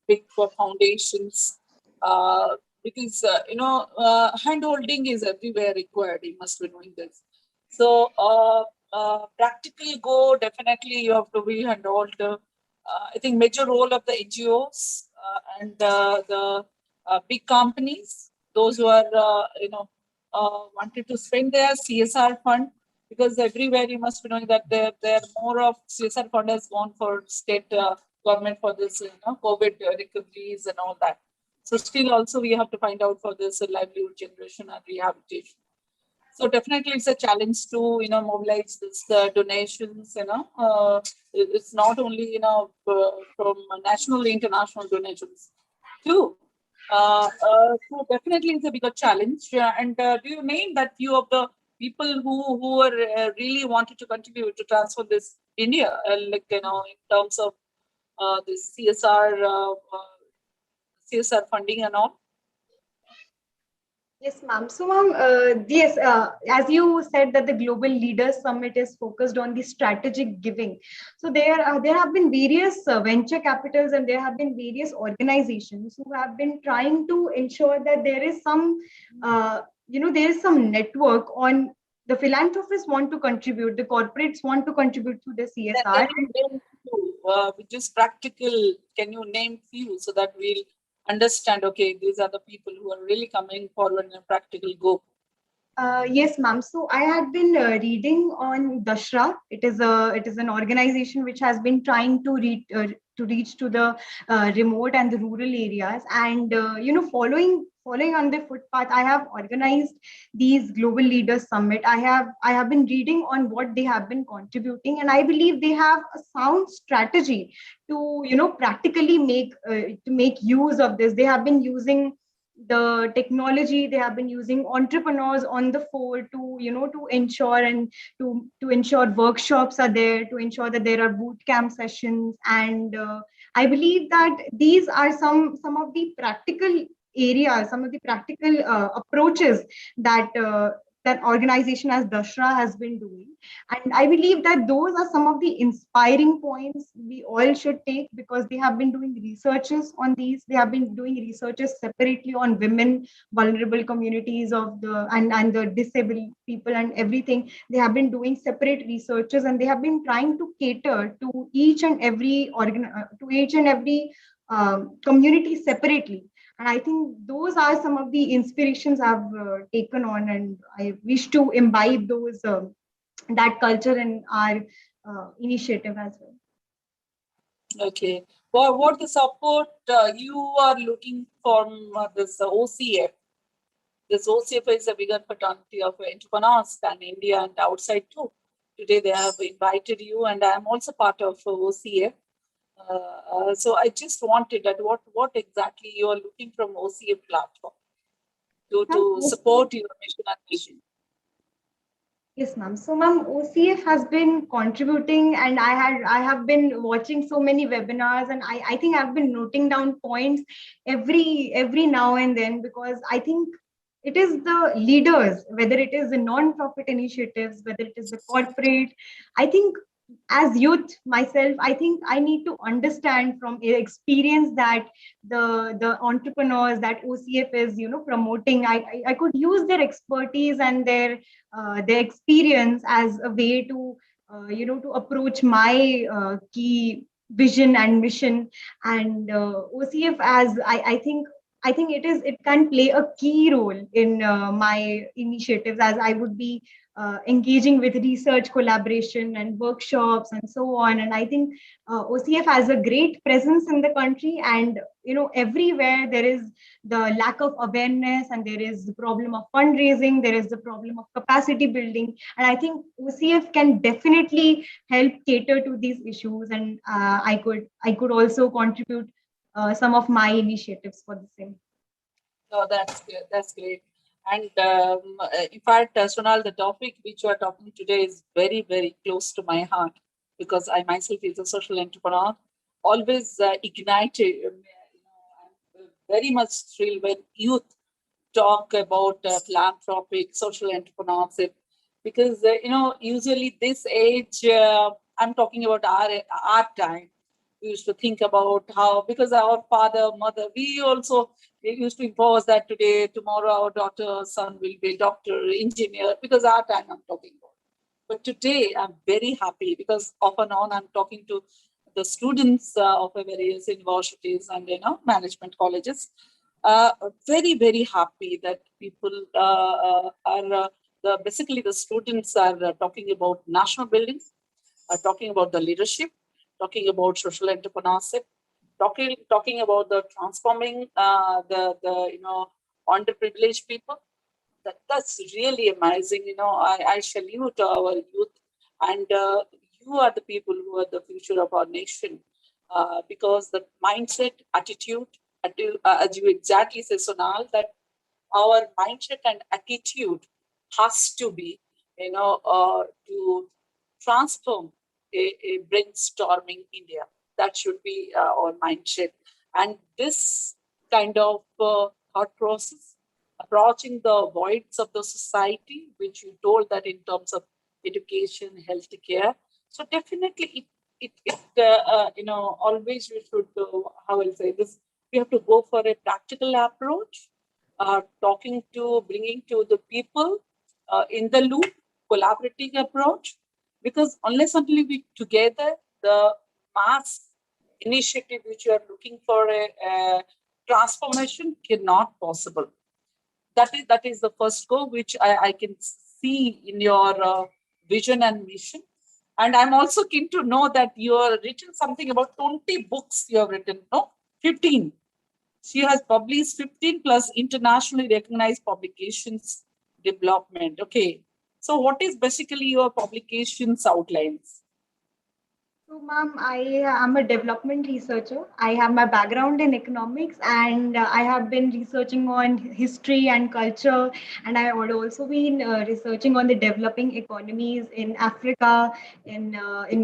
big foundations? Because, hand-holding is everywhere required. You must be knowing this. So, practical go, definitely you have to be hand-hold. I think major role of the NGOs and the big companies, those who are, wanted to spend their CSR fund, because everywhere you must be knowing that there more of CSR fund has gone for state government for this, COVID recoveries and all that. So still also we have to find out for this livelihood generation and rehabilitation. So definitely it's a challenge to, mobilize this donations, it's not only, from national, international donations too. So definitely it's a bigger challenge. And do you name that few of the people who are really wanted to contribute to transform this India, like, in terms of this CSR funding and all? Yes, ma'am. So, ma'am, yes, as you said that the Global Leaders Summit is focused on the strategic giving. So there have been various venture capitals and there have been various organizations who have been trying to ensure that there is some, there is some network on. The philanthropists want to contribute, the corporates want to contribute to the CSR. Which is practical, can you name few so that we'll understand, okay, these are the people who are really coming forward in a practical go? Yes, ma'am. So I had been reading on Dashra. It is an organization which has been trying to reach to the remote and the rural areas, and following on the footpath, I have organized these Global Leaders Summit. I have been reading on what they have been contributing, and I believe they have a sound strategy to practically make use of this. They have been using the technology, they have been using entrepreneurs on the fore to ensure and to ensure workshops are there, to ensure that there are boot camp sessions. And I believe that these are some of the practical areas, some of the practical approaches that that organization as Dashra has been doing. And I believe that those are some of the inspiring points we all should take, because they have been doing researches on these. They have been doing researches separately on women, vulnerable communities of and the disabled people and everything. They have been doing separate researches, and they have been trying to cater to each and every community separately. And I think those are some of the inspirations I've taken on, and I wish to imbibe those that culture in our initiative as well. Okay. Well, what the support you are looking from this OCF? This OCF is a bigger fraternity of entrepreneurs than India and outside too. Today they have invited you, and I am also part of OCF. So I just wanted that what exactly you are looking from OCF platform to support your mission and vision. Yes, ma'am. So, ma'am, OCF has been contributing, and I have been watching so many webinars, and I think I've been noting down points every now and then, because I think it is the leaders, whether it is the non-profit initiatives, whether it is the corporate. I think as youth myself, I think I need to understand from experience that the entrepreneurs that OCF is promoting, I could use their expertise and their experience as a way to to approach my key vision and mission. And OCF, as I think it can play a key role in my initiatives, as I would be engaging with research collaboration and workshops and so on. And I think OCF has a great presence in the country, and everywhere there is the lack of awareness, and there is the problem of fundraising, there is the problem of capacity building, and I think OCF can definitely help cater to these issues. And I could also contribute some of my initiatives for the same. Oh, that's good. That's great. And in fact, Sonal, the topic which you are talking today is very, very close to my heart, because I myself is a social entrepreneur, always ignited. I'm very much thrilled when youth talk about philanthropic, social entrepreneurship, because usually this age, I'm talking about our time. We used to think about how, because our father, mother, we also used to impose that today, tomorrow, our daughter, son will be doctor, engineer, because our time I'm talking about. But today, I'm very happy because off and on, I'm talking to the students of various universities and management colleges. Very, very happy that people are basically the students are talking about national buildings, are talking about the leadership, talking about social entrepreneurship, talking about the transforming the underprivileged people. That's really amazing. I salute our youth, and you are the people who are the future of our nation, because the mindset, attitude, as you exactly say, Sonal, that our mindset and attitude has to be, to transform a brainstorming India. That should be our mindset. And this kind of thought process, approaching the voids of the society, which you told that in terms of education, healthcare. So definitely, always we should, how I'll say this, we have to go for a practical approach, bringing to the people in the loop, collaborating approach, because unless until we together, the mass initiative which you are looking for a transformation cannot possible. That is the first goal which I can see in your vision and mission. And I'm also keen to know that you have written something about 20 books you have written, no? 15. She has published 15 plus internationally recognized publications development. Okay. So what is basically your publications outlines? So, ma'am, I am a development researcher. I have my background in economics, and I have been researching on history and culture. And I have also been researching on the developing economies in Africa, in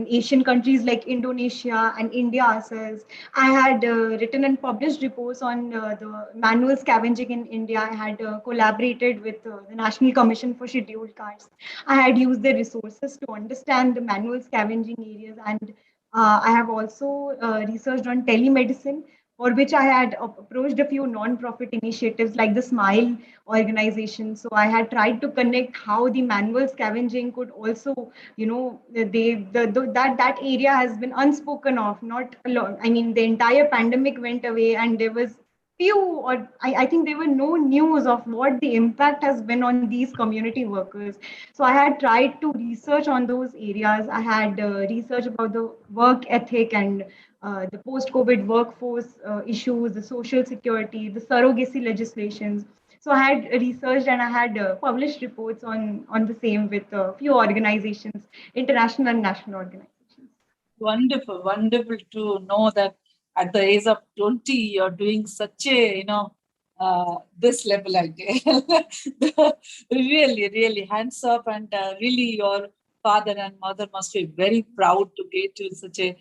Asian countries like Indonesia and India ourselves. I had written and published reports on the manual scavenging in India. I had collaborated with the National Commission for Scheduled Castes. I had used their resources to understand the manual scavenging areas, and I have also researched on telemedicine, for which I had approached a few non-profit initiatives like the SMILE organization. So I had tried to connect how the manual scavenging could also, that area has been unspoken of. Not a lot. I mean, the entire pandemic went away, and there was few, or I think there were no news of what the impact has been on these community workers. So I had tried to research on those areas. I had research about the work ethic and the post-COVID workforce issues, the social security, the surrogacy legislations. So I had researched, and I had published reports on the same with a few organizations, international and national organizations. Wonderful, wonderful to know that at the age of 20, you're doing such a, this level idea. Really, really hands up, and really your father and mother must be very proud to get to such a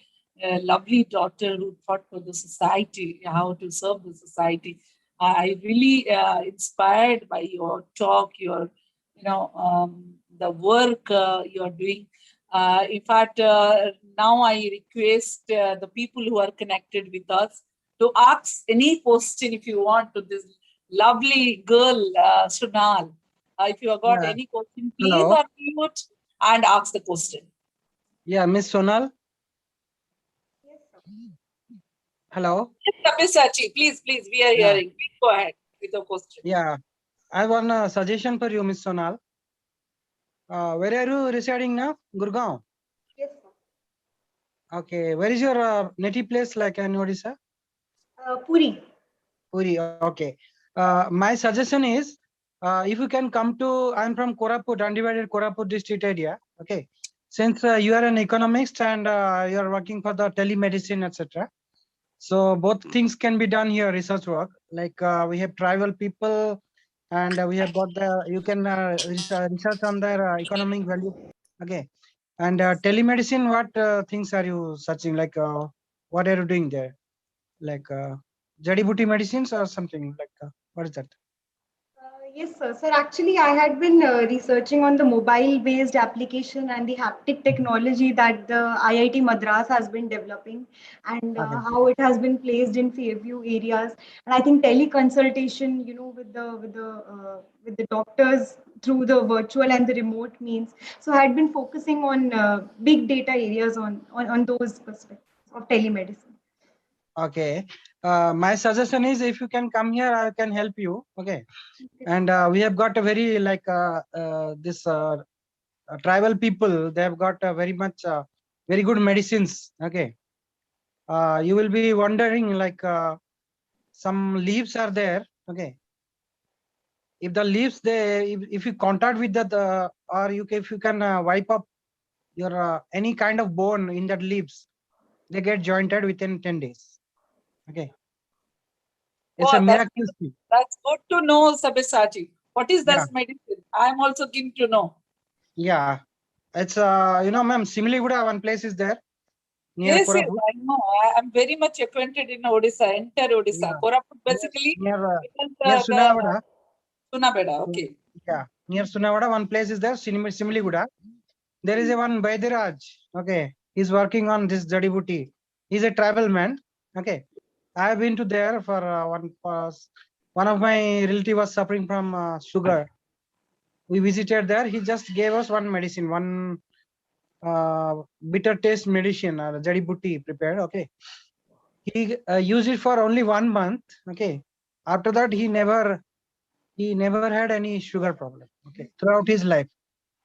lovely daughter who thought for the society, how to serve the society. I really inspired by your talk, your, the work you're doing. In fact, now I request the people who are connected with us to ask any question if you want to this lovely girl, Sonal. If you have got any question, please unmute and ask the question. Yeah, Miss Sonal. Yes, sir. Hello. Yes, Sachi, please, we are hearing. Please go ahead with the question. Yeah, I have one suggestion for you, Miss Sonal. Where are you residing now? Gurgaon. Yes, sir. Okay. Where is your native place, like in Odisha? Puri. Puri. Okay. My suggestion is, if you can come to, I'm from Koraput, undivided Koraput district area. Okay. Since you are an economist and you are working for the telemedicine, etc. So both things can be done here, research work. Like we have tribal people, and we have got the, you can research on their economic value. Okay. And telemedicine, what things are you searching? Like what are you doing there? Like Jadi Booty medicines or something like what is that? Yes, sir. Sir, actually, I had been researching on the mobile-based application and the haptic technology that the IIT Madras has been developing, and Okay. how it has been placed in few areas. And I think teleconsultation, with the doctors through the virtual and the remote means. So I had been focusing on big data areas on those perspectives of telemedicine. Okay. My suggestion is, if you can come here, I can help you. Okay. And we have got a very like this tribal people. They have got very much very good medicines. Okay. You will be wondering like some leaves are there. Okay. If the leaves they, if you contact with the or you if you can wipe up your any kind of bone in that leaves, they get jointed within 10 days. Okay. It's a Wow, miracle. that's good to know, Sabyasachi. What is Yeah. this medicine? I'm also keen to know. Yeah. It's ma'am, Similiguda one place is there near Yes, Koraput. I know. I'm very much acquainted in Odisha, entire Odisha. Yeah. Koraput, basically, Near it is near the Sunavada. Sunabeda. Okay. Yeah. Near Sunavada, one place is there, Similiguda. There is a one Baidiraj. Okay. He's working on this Jadi Booty. He's a tribal man. Okay. I have been to there for one of my relative was suffering from sugar. We visited there. He just gave us one medicine, one bitter taste medicine, Jadi Booty prepared. Okay. He used it for only 1 month. Okay. After that, he never had any sugar problem. Okay. Throughout his life.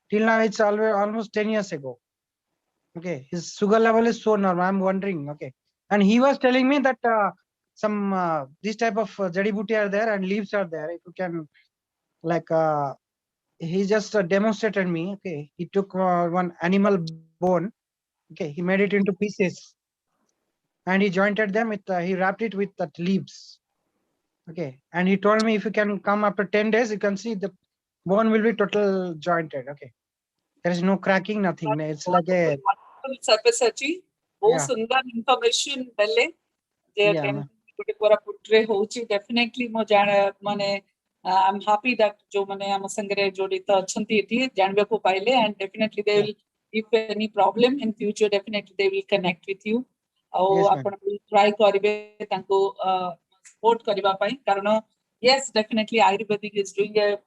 Till now, it's almost 10 years ago. Okay. His sugar level is so normal. I'm wondering. Okay. And he was telling me that some this type of Jadi Booty are there and leaves are there. If you can, like, he just demonstrated me. Okay. He took one animal bone. Okay. He made it into pieces. And he jointed them with, he wrapped it with that leaves. Okay. And he told me, if you can come after 10 days, you can see the bone will be total jointed. Okay. There is no cracking, nothing. It's like a, Wonderful, Sabyasachi. बहुत yeah. सुंदर information देले जे Yeah, केन ma'am. गोटे कोरापुटरे होची definitely मो जान माने I'm happy that जो माने हम संगरे जोड़ित अछंती थी जानबे को पाइले and definitely they will, if any problem in future, definitely they will connect with you. और Yes, ma'am. आपण try करिवे तांको support करिवा पाई कारण yes, definitely Ayurvedic is doing a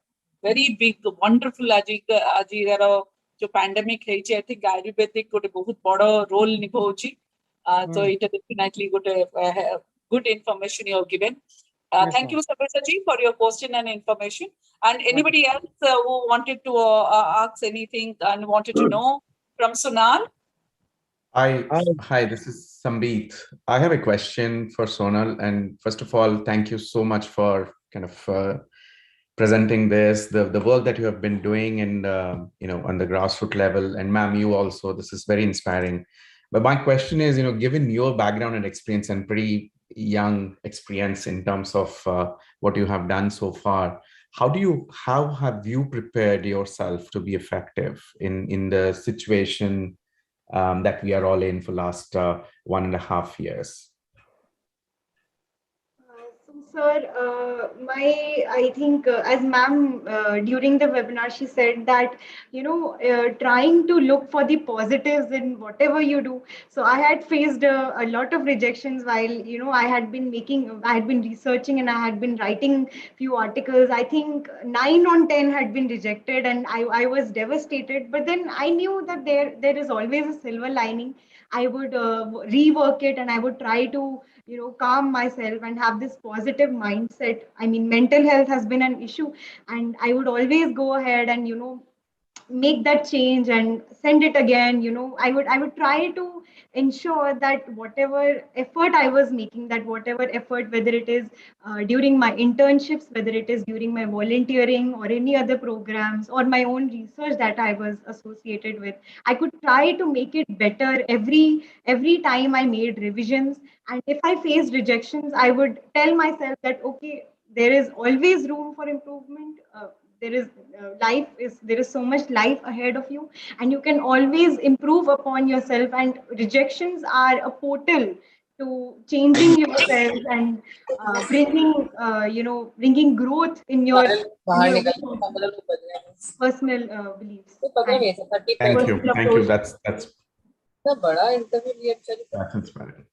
very big wonderful आजिगर जो pandemic ହେଇଛି, I think Ayurvedic ଗୋଟେ ବହୁତ ବଡ role ନିଭାଉଛି. So it is definitely good information you have given. Yes, Thank ma'am. you, Sabyasachi, for your question and information. And anybody else who wanted to ask anything and wanted to know from Sonal? Hi, this is Sambit. I have a question for Sonal. And first of all, thank you so much for kind of presenting this, the work that you have been doing and, on the grassroots level. And ma'am, you also, this is very inspiring. But my question is, given your background and experience and pretty young experience in terms of what you have done so far, how have you prepared yourself to be effective in the situation that we are all in for last 1.5 years? Sir, I think as ma'am during the webinar, she said that, trying to look for the positives in whatever you do. So I had faced a lot of rejections while, I had been researching and I had been writing few articles. I think 9 on 10 had been rejected and I was devastated. But then I knew that there is always a silver lining. I would rework it and I would try to, calm myself and have this positive mindset. I mean, mental health has been an issue and I would always go ahead and, make that change and send it again. I would try to ensure that whatever effort I was making, that whatever effort, whether it is during my internships, whether it is during my volunteering or any other programs or my own research that I was associated with, I could try to make it better every time I made revisions. And if I faced rejections, I would tell myself that, okay, there is always room for improvement. There is there is so much life ahead of you, and you can always improve upon yourself. And rejections are a portal to changing yourself and bringing growth in your own personal beliefs and Thank you. personal Thank you. approach. That's inspiring.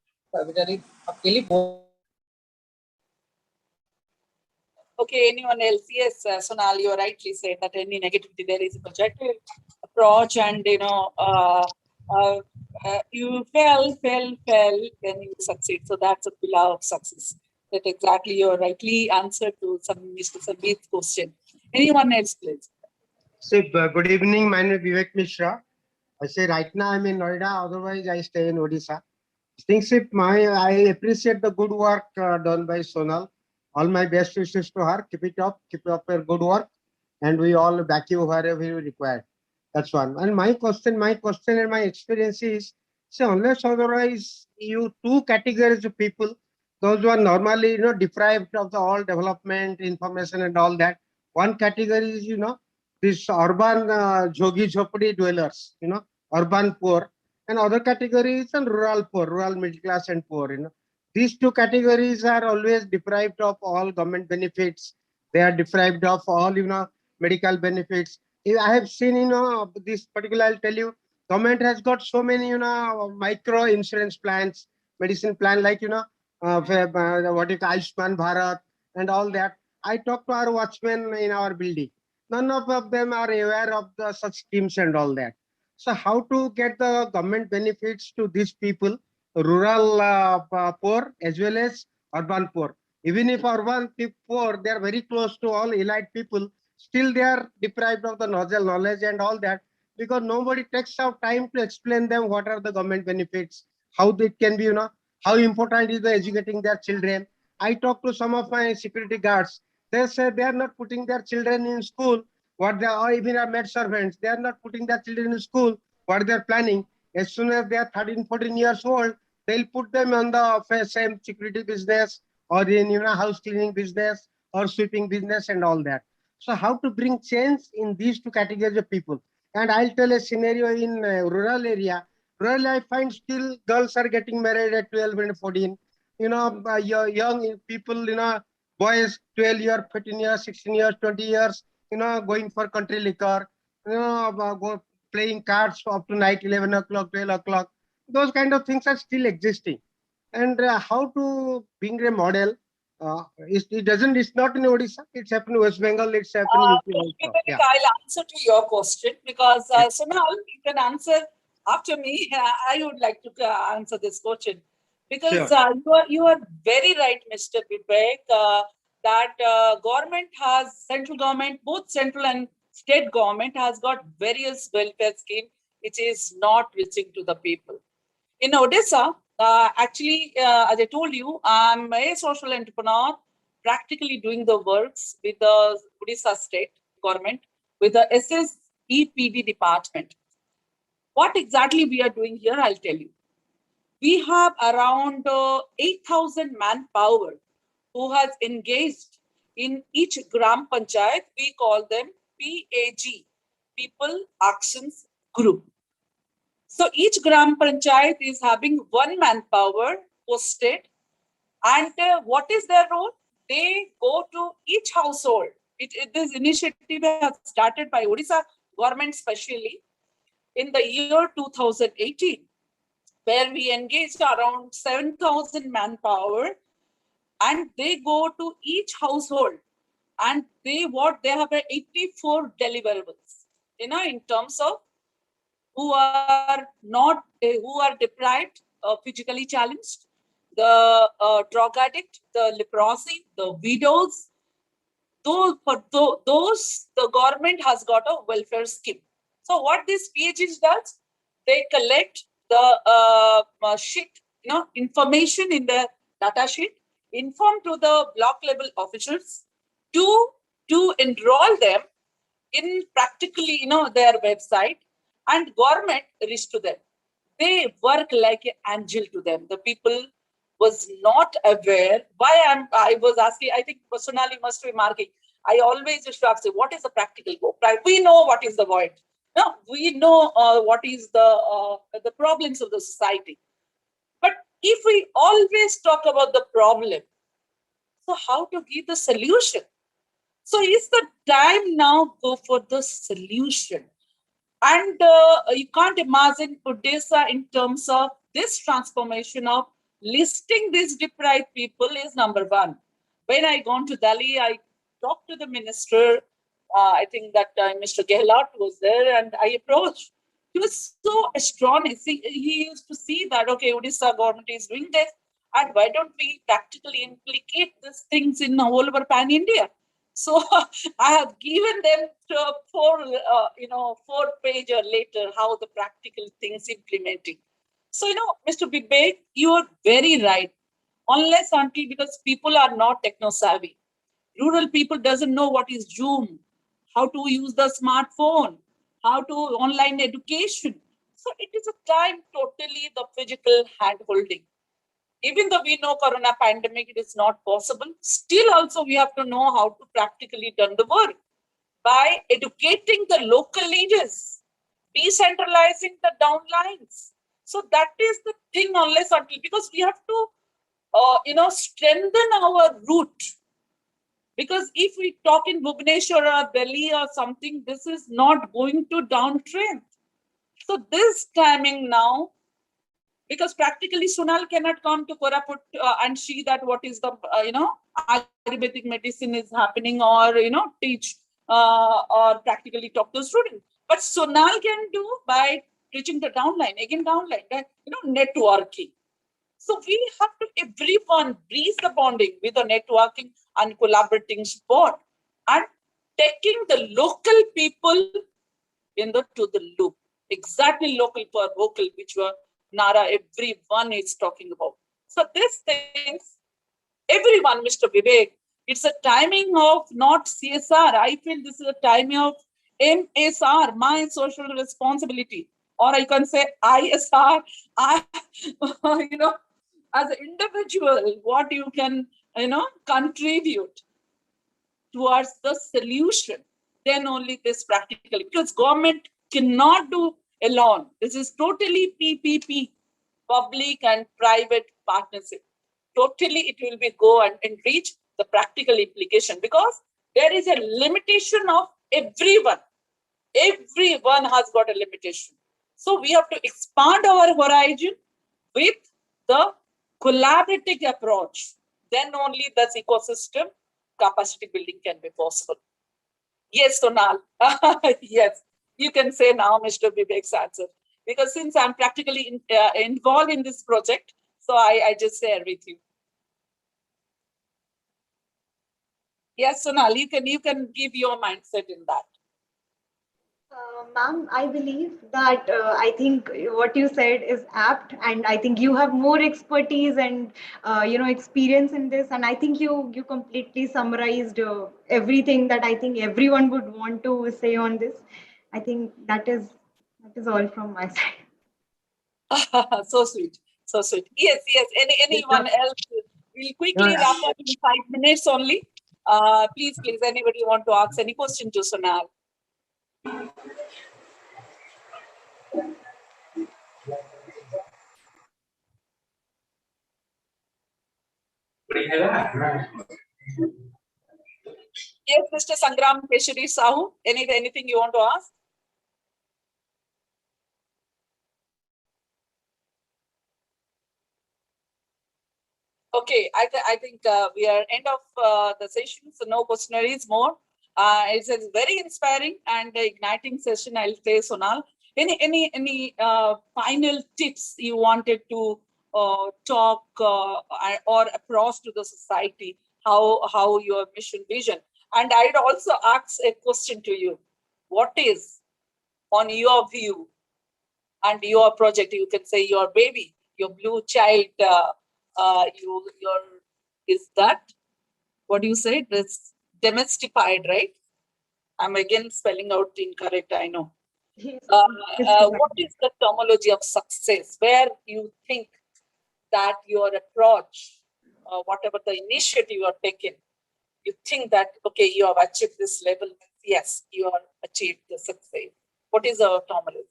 Okay, anyone else? Yes, Sonal, you rightly said that any negativity, there is a projective approach, and you fail, then you succeed. So that's a pillar of success. That exactly your rightly answer to Mr. Sangeet's question. Anyone else, please? So, good evening. My name is Vivek Mishra. I say right now I'm in Noida. Otherwise, I stay in Odisha. I appreciate the good work done by Sonal. All my best wishes to her. Keep it up. Keep up your good work, and we all back you wherever you require. That's one. And my question and my experience is, so unless otherwise, you two categories of people, those who are normally deprived of the all development, information, and all that. One category is this urban jogi jhopdi dwellers, urban poor, and other categories and rural poor, rural middle class and poor. These two categories are always deprived of all government benefits. They are deprived of all medical benefits. I have seen this particular. I'll tell you, government has got so many micro insurance plans, medicine plan like what is Ayushman Bharat and all that. I talked to our watchmen in our building. None of them are aware of the such schemes and all that. So how to get the government benefits to these people, rural poor as well as urban poor. Even if urban poor, they are very close to all elite people, still they are deprived of the knowledge and all that, because nobody takes out time to explain them what are the government benefits, how they can be, how important is the educating their children. I talked to some of my security guards. They say they are not putting their children in school, what they are, even our maid servants, they are not putting their children in school, what they are planning. As soon as they are 13, 14 years old, they'll put them on the same security business or in house cleaning business or sweeping business and all that. So how to bring change in these two categories of people? And I'll tell a scenario in rural area. Rural, I find still girls are getting married at 12 and 14. Young people, boys 12 years, 15 years, 16 years, 20 years, going for country liquor, go playing cards up to night, 11 o'clock, 12 o'clock. Those kind of things are still existing. And how to bring a model? It's not in Odisha, it's happened in West Bengal, it's happened in UP also. Yeah. I'll answer to your question because Sonal, you can answer after me. I would like to answer this question because Sure. you are very right, Mr. Vivek, that central government, both central and state government has got various welfare schemes which is not reaching to the people. In Odisha, actually, as I told you, I'm a social entrepreneur, practically doing the works with the Odisha state government, with the SSEPD department. What exactly we are doing here, I'll tell you. We have around 8,000 manpower who has engaged in each Gram Panchayat. We call them PAG, People Actions Group. So each Gram Panchayat is having one manpower posted. And what is their role? They go to each household. This initiative has started by Odisha government specially in the year 2018, where we engaged around 7,000 manpower, and they go to each household and they have 84 deliverables, in terms of who are deprived, physically challenged, the drug addict, the leprosy, the widows. Those, the government has got a welfare scheme. So what this PhD does, they collect the sheet, information in the data sheet, inform to the block level officials to enroll them in practically, their website, and government reach to them. They work like an angel to them. The people was not aware why I was asking. I think personally must be marking. I always used to ask, what is the practical goal? We know what is the void. No, we know what is the problems of the society. But if we always talk about the problem, so how to give the solution? So is the time now go for the solution? And you can't imagine Odisha in terms of this transformation of listing these deprived people is number one. When I gone to Delhi, I talked to the minister. I think that Mr. Gehlot was there, and I approached. He was so astonished. He used to see that, okay, Odisha government is doing this, and why don't we practically implicate these things in all over pan India? So I have given them to four-pager later how the practical things implementing. So, Mr. Vivek, you are very right. Unless until, because people are not techno-savvy. Rural people doesn't know what is Zoom, how to use the smartphone, how to online education. So it is a time totally the physical hand-holding. Even though we know corona pandemic, it is not possible. Still also we have to know how to practically done the work by educating the local leaders, decentralizing the downlines. So that is the thing unless until, because we have to, strengthen our root. Because if we talk in Bhubaneswar or Delhi or something, this is not going to downtrend. So this timing now, because practically Sonal cannot come to Koraput and see that what is the, Ayurvedic medicine is happening, or, teach or practically talk to students. But Sonal can do by teaching the downline, again downline, networking. So we have to, everyone breathe the bonding with the networking and collaborating support, and taking the local people to the loop. Exactly local for vocal, which were Nara, everyone is talking about. So these things, everyone, Mr. Vivek, it's a timing of not CSR. I feel this is a timing of MSR, my social responsibility. Or I can say ISR, as an individual, what you can, contribute towards the solution. Then only this practically, because government cannot do alone. This is totally PPP, public and private partnership. Totally, it will be go and reach the practical implication, because there is a limitation of everyone. Everyone has got a limitation. So we have to expand our horizon with the collaborative approach. Then only this ecosystem capacity building can be possible. Yes, Sonal. Yes, you can say now, Mr. Vivek's answer. Because since I'm practically involved in this project, so I just share with you. Yes, Sonal, you can give your mindset in that. Ma'am, I believe that I think what you said is apt, and I think you have more expertise and experience in this, and I think you completely summarized everything that I think everyone would want to say on this. I think that is all from my side. So sweet, so sweet. Yes. Anyone else? We'll quickly wrap up in 5 minutes only. Please, anybody want to ask any question to Sonal? Yes, Mr. Sangram Keshari Sahu, anything you want to ask? Okay, I think we are end of the session, so no questionnaires more. It's a very inspiring and igniting session, I'll say, Sonal. Any final tips you wanted to talk or approach to the society, how your mission vision? And I'd also ask a question to you. What is on your view and your project. You can say your baby, your blue child, is that, what do you say? This domesticated, right? I'm again spelling out incorrect, I know. Yes, What is the terminology of success? Where you think that your approach, whatever the initiative you are taking, you think that, okay, you have achieved this level. Yes, you have achieved the success. What is our terminology?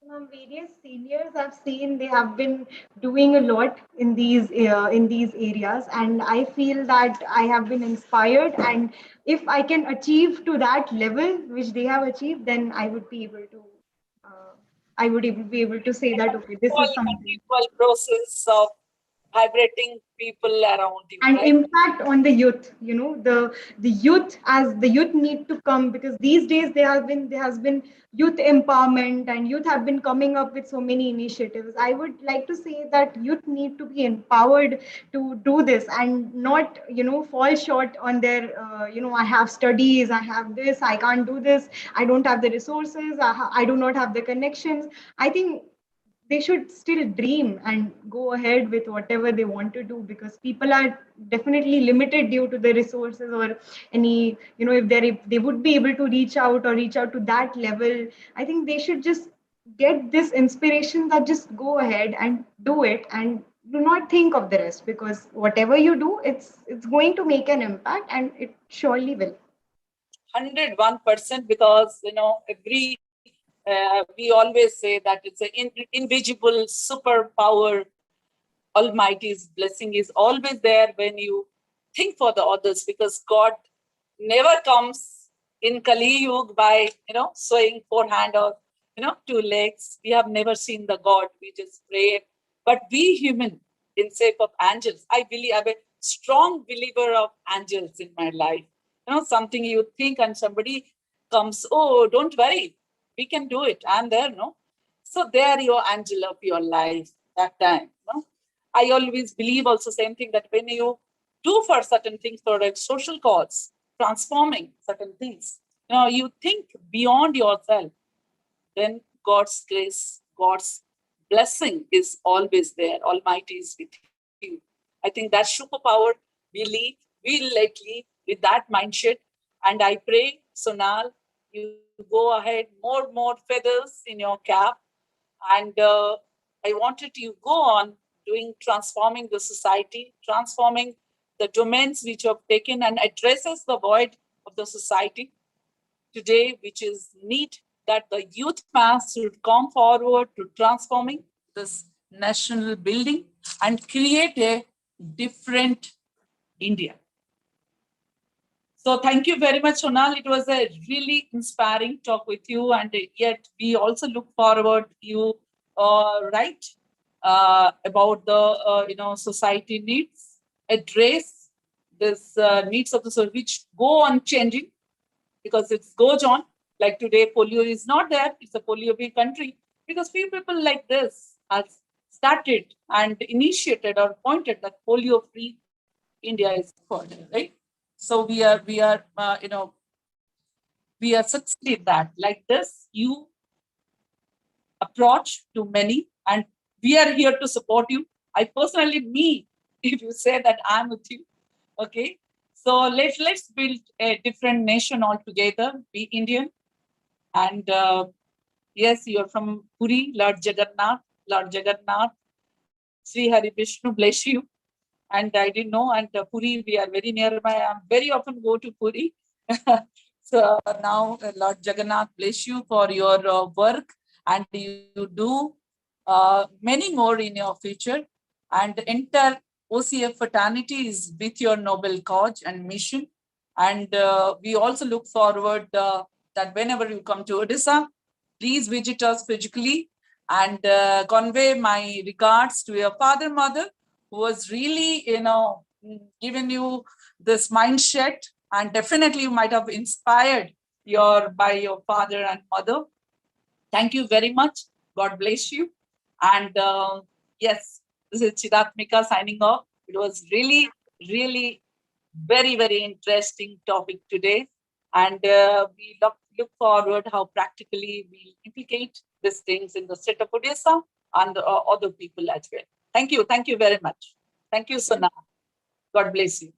From various seniors I've seen, they have been doing a lot in these areas, and I feel that I have been inspired. And if I can achieve to that level which they have achieved, then I would be able to. Be able to say that, okay, this is something. Equal process of vibrating people around you, And right? impact on the youth, the youth, as the youth need to come, because these days there has been youth empowerment, and youth have been coming up with so many initiatives. I would like to say that youth need to be empowered to do this, and not fall short on their I have studies, I have this, I can't do this, I don't have the resources, I do not have the connections. I think they should still dream and go ahead with whatever they want to do, because people are definitely limited due to the resources, or any, if they would be able to reach out to that level. I think they should just get this inspiration that just go ahead and do it, and do not think of the rest, because whatever you do, it's going to make an impact, and it surely will. 101%, because every we always say that it's an invisible superpower. Almighty's blessing is always there when you think for the others, because God never comes in Kali Yuga by sewing forehand or two legs. We have never seen the God. We just pray. But we human, in shape of angels, I'm a strong believer of angels in my life. Something you think and somebody comes, oh, don't worry, we can do it. I'm there, no? So they're your angel of your life that time. I always believe also same thing, that when you do for certain things for a social cause, transforming certain things, you think beyond yourself, then God's grace, God's blessing is always there. Almighty is with you. I think that superpower we lately with that mindset. And I pray, Sonal, you go ahead, more feathers in your cap. And I wanted you go on doing, transforming the society, transforming the domains which you have taken, and addresses the void of the society today, which is need that the youth mass should come forward to transforming this national building and create a different India. So thank you very much, Sonal. It was a really inspiring talk with you, and yet we also look forward you write about the society needs, address this needs of the soul, which go on changing, because it goes on. Like today, polio is not there. It's a polio-free country, because few people like this have started and initiated or pointed that polio-free India is further, right? So we are succeeded that. Like this, you approach to many, and we are here to support you. I personally, if you say that I'm with you, okay. So let's build a different nation altogether. Be Indian, and yes, you are from Puri, Lord Jagannath, Sri Hari Vishnu bless you. And I didn't know, and Puri, we are very nearby. I very often go to Puri. So now, Lord Jagannath bless you for your work, and you do many more in your future. And enter OCF fraternity is with your noble cause and mission. And we also look forward that whenever you come to Odisha, please visit us physically, and convey my regards to your father, mother, who was really, giving you this mindset, and definitely you might have inspired by your father and mother. Thank you very much. God bless you. And yes, this is Chidatmika signing off. It was really, really very, very interesting topic today. And we look forward how practically we implicate these things in the state of Odisha and other people as well. Thank you very much. Thank you, Sona. God bless you.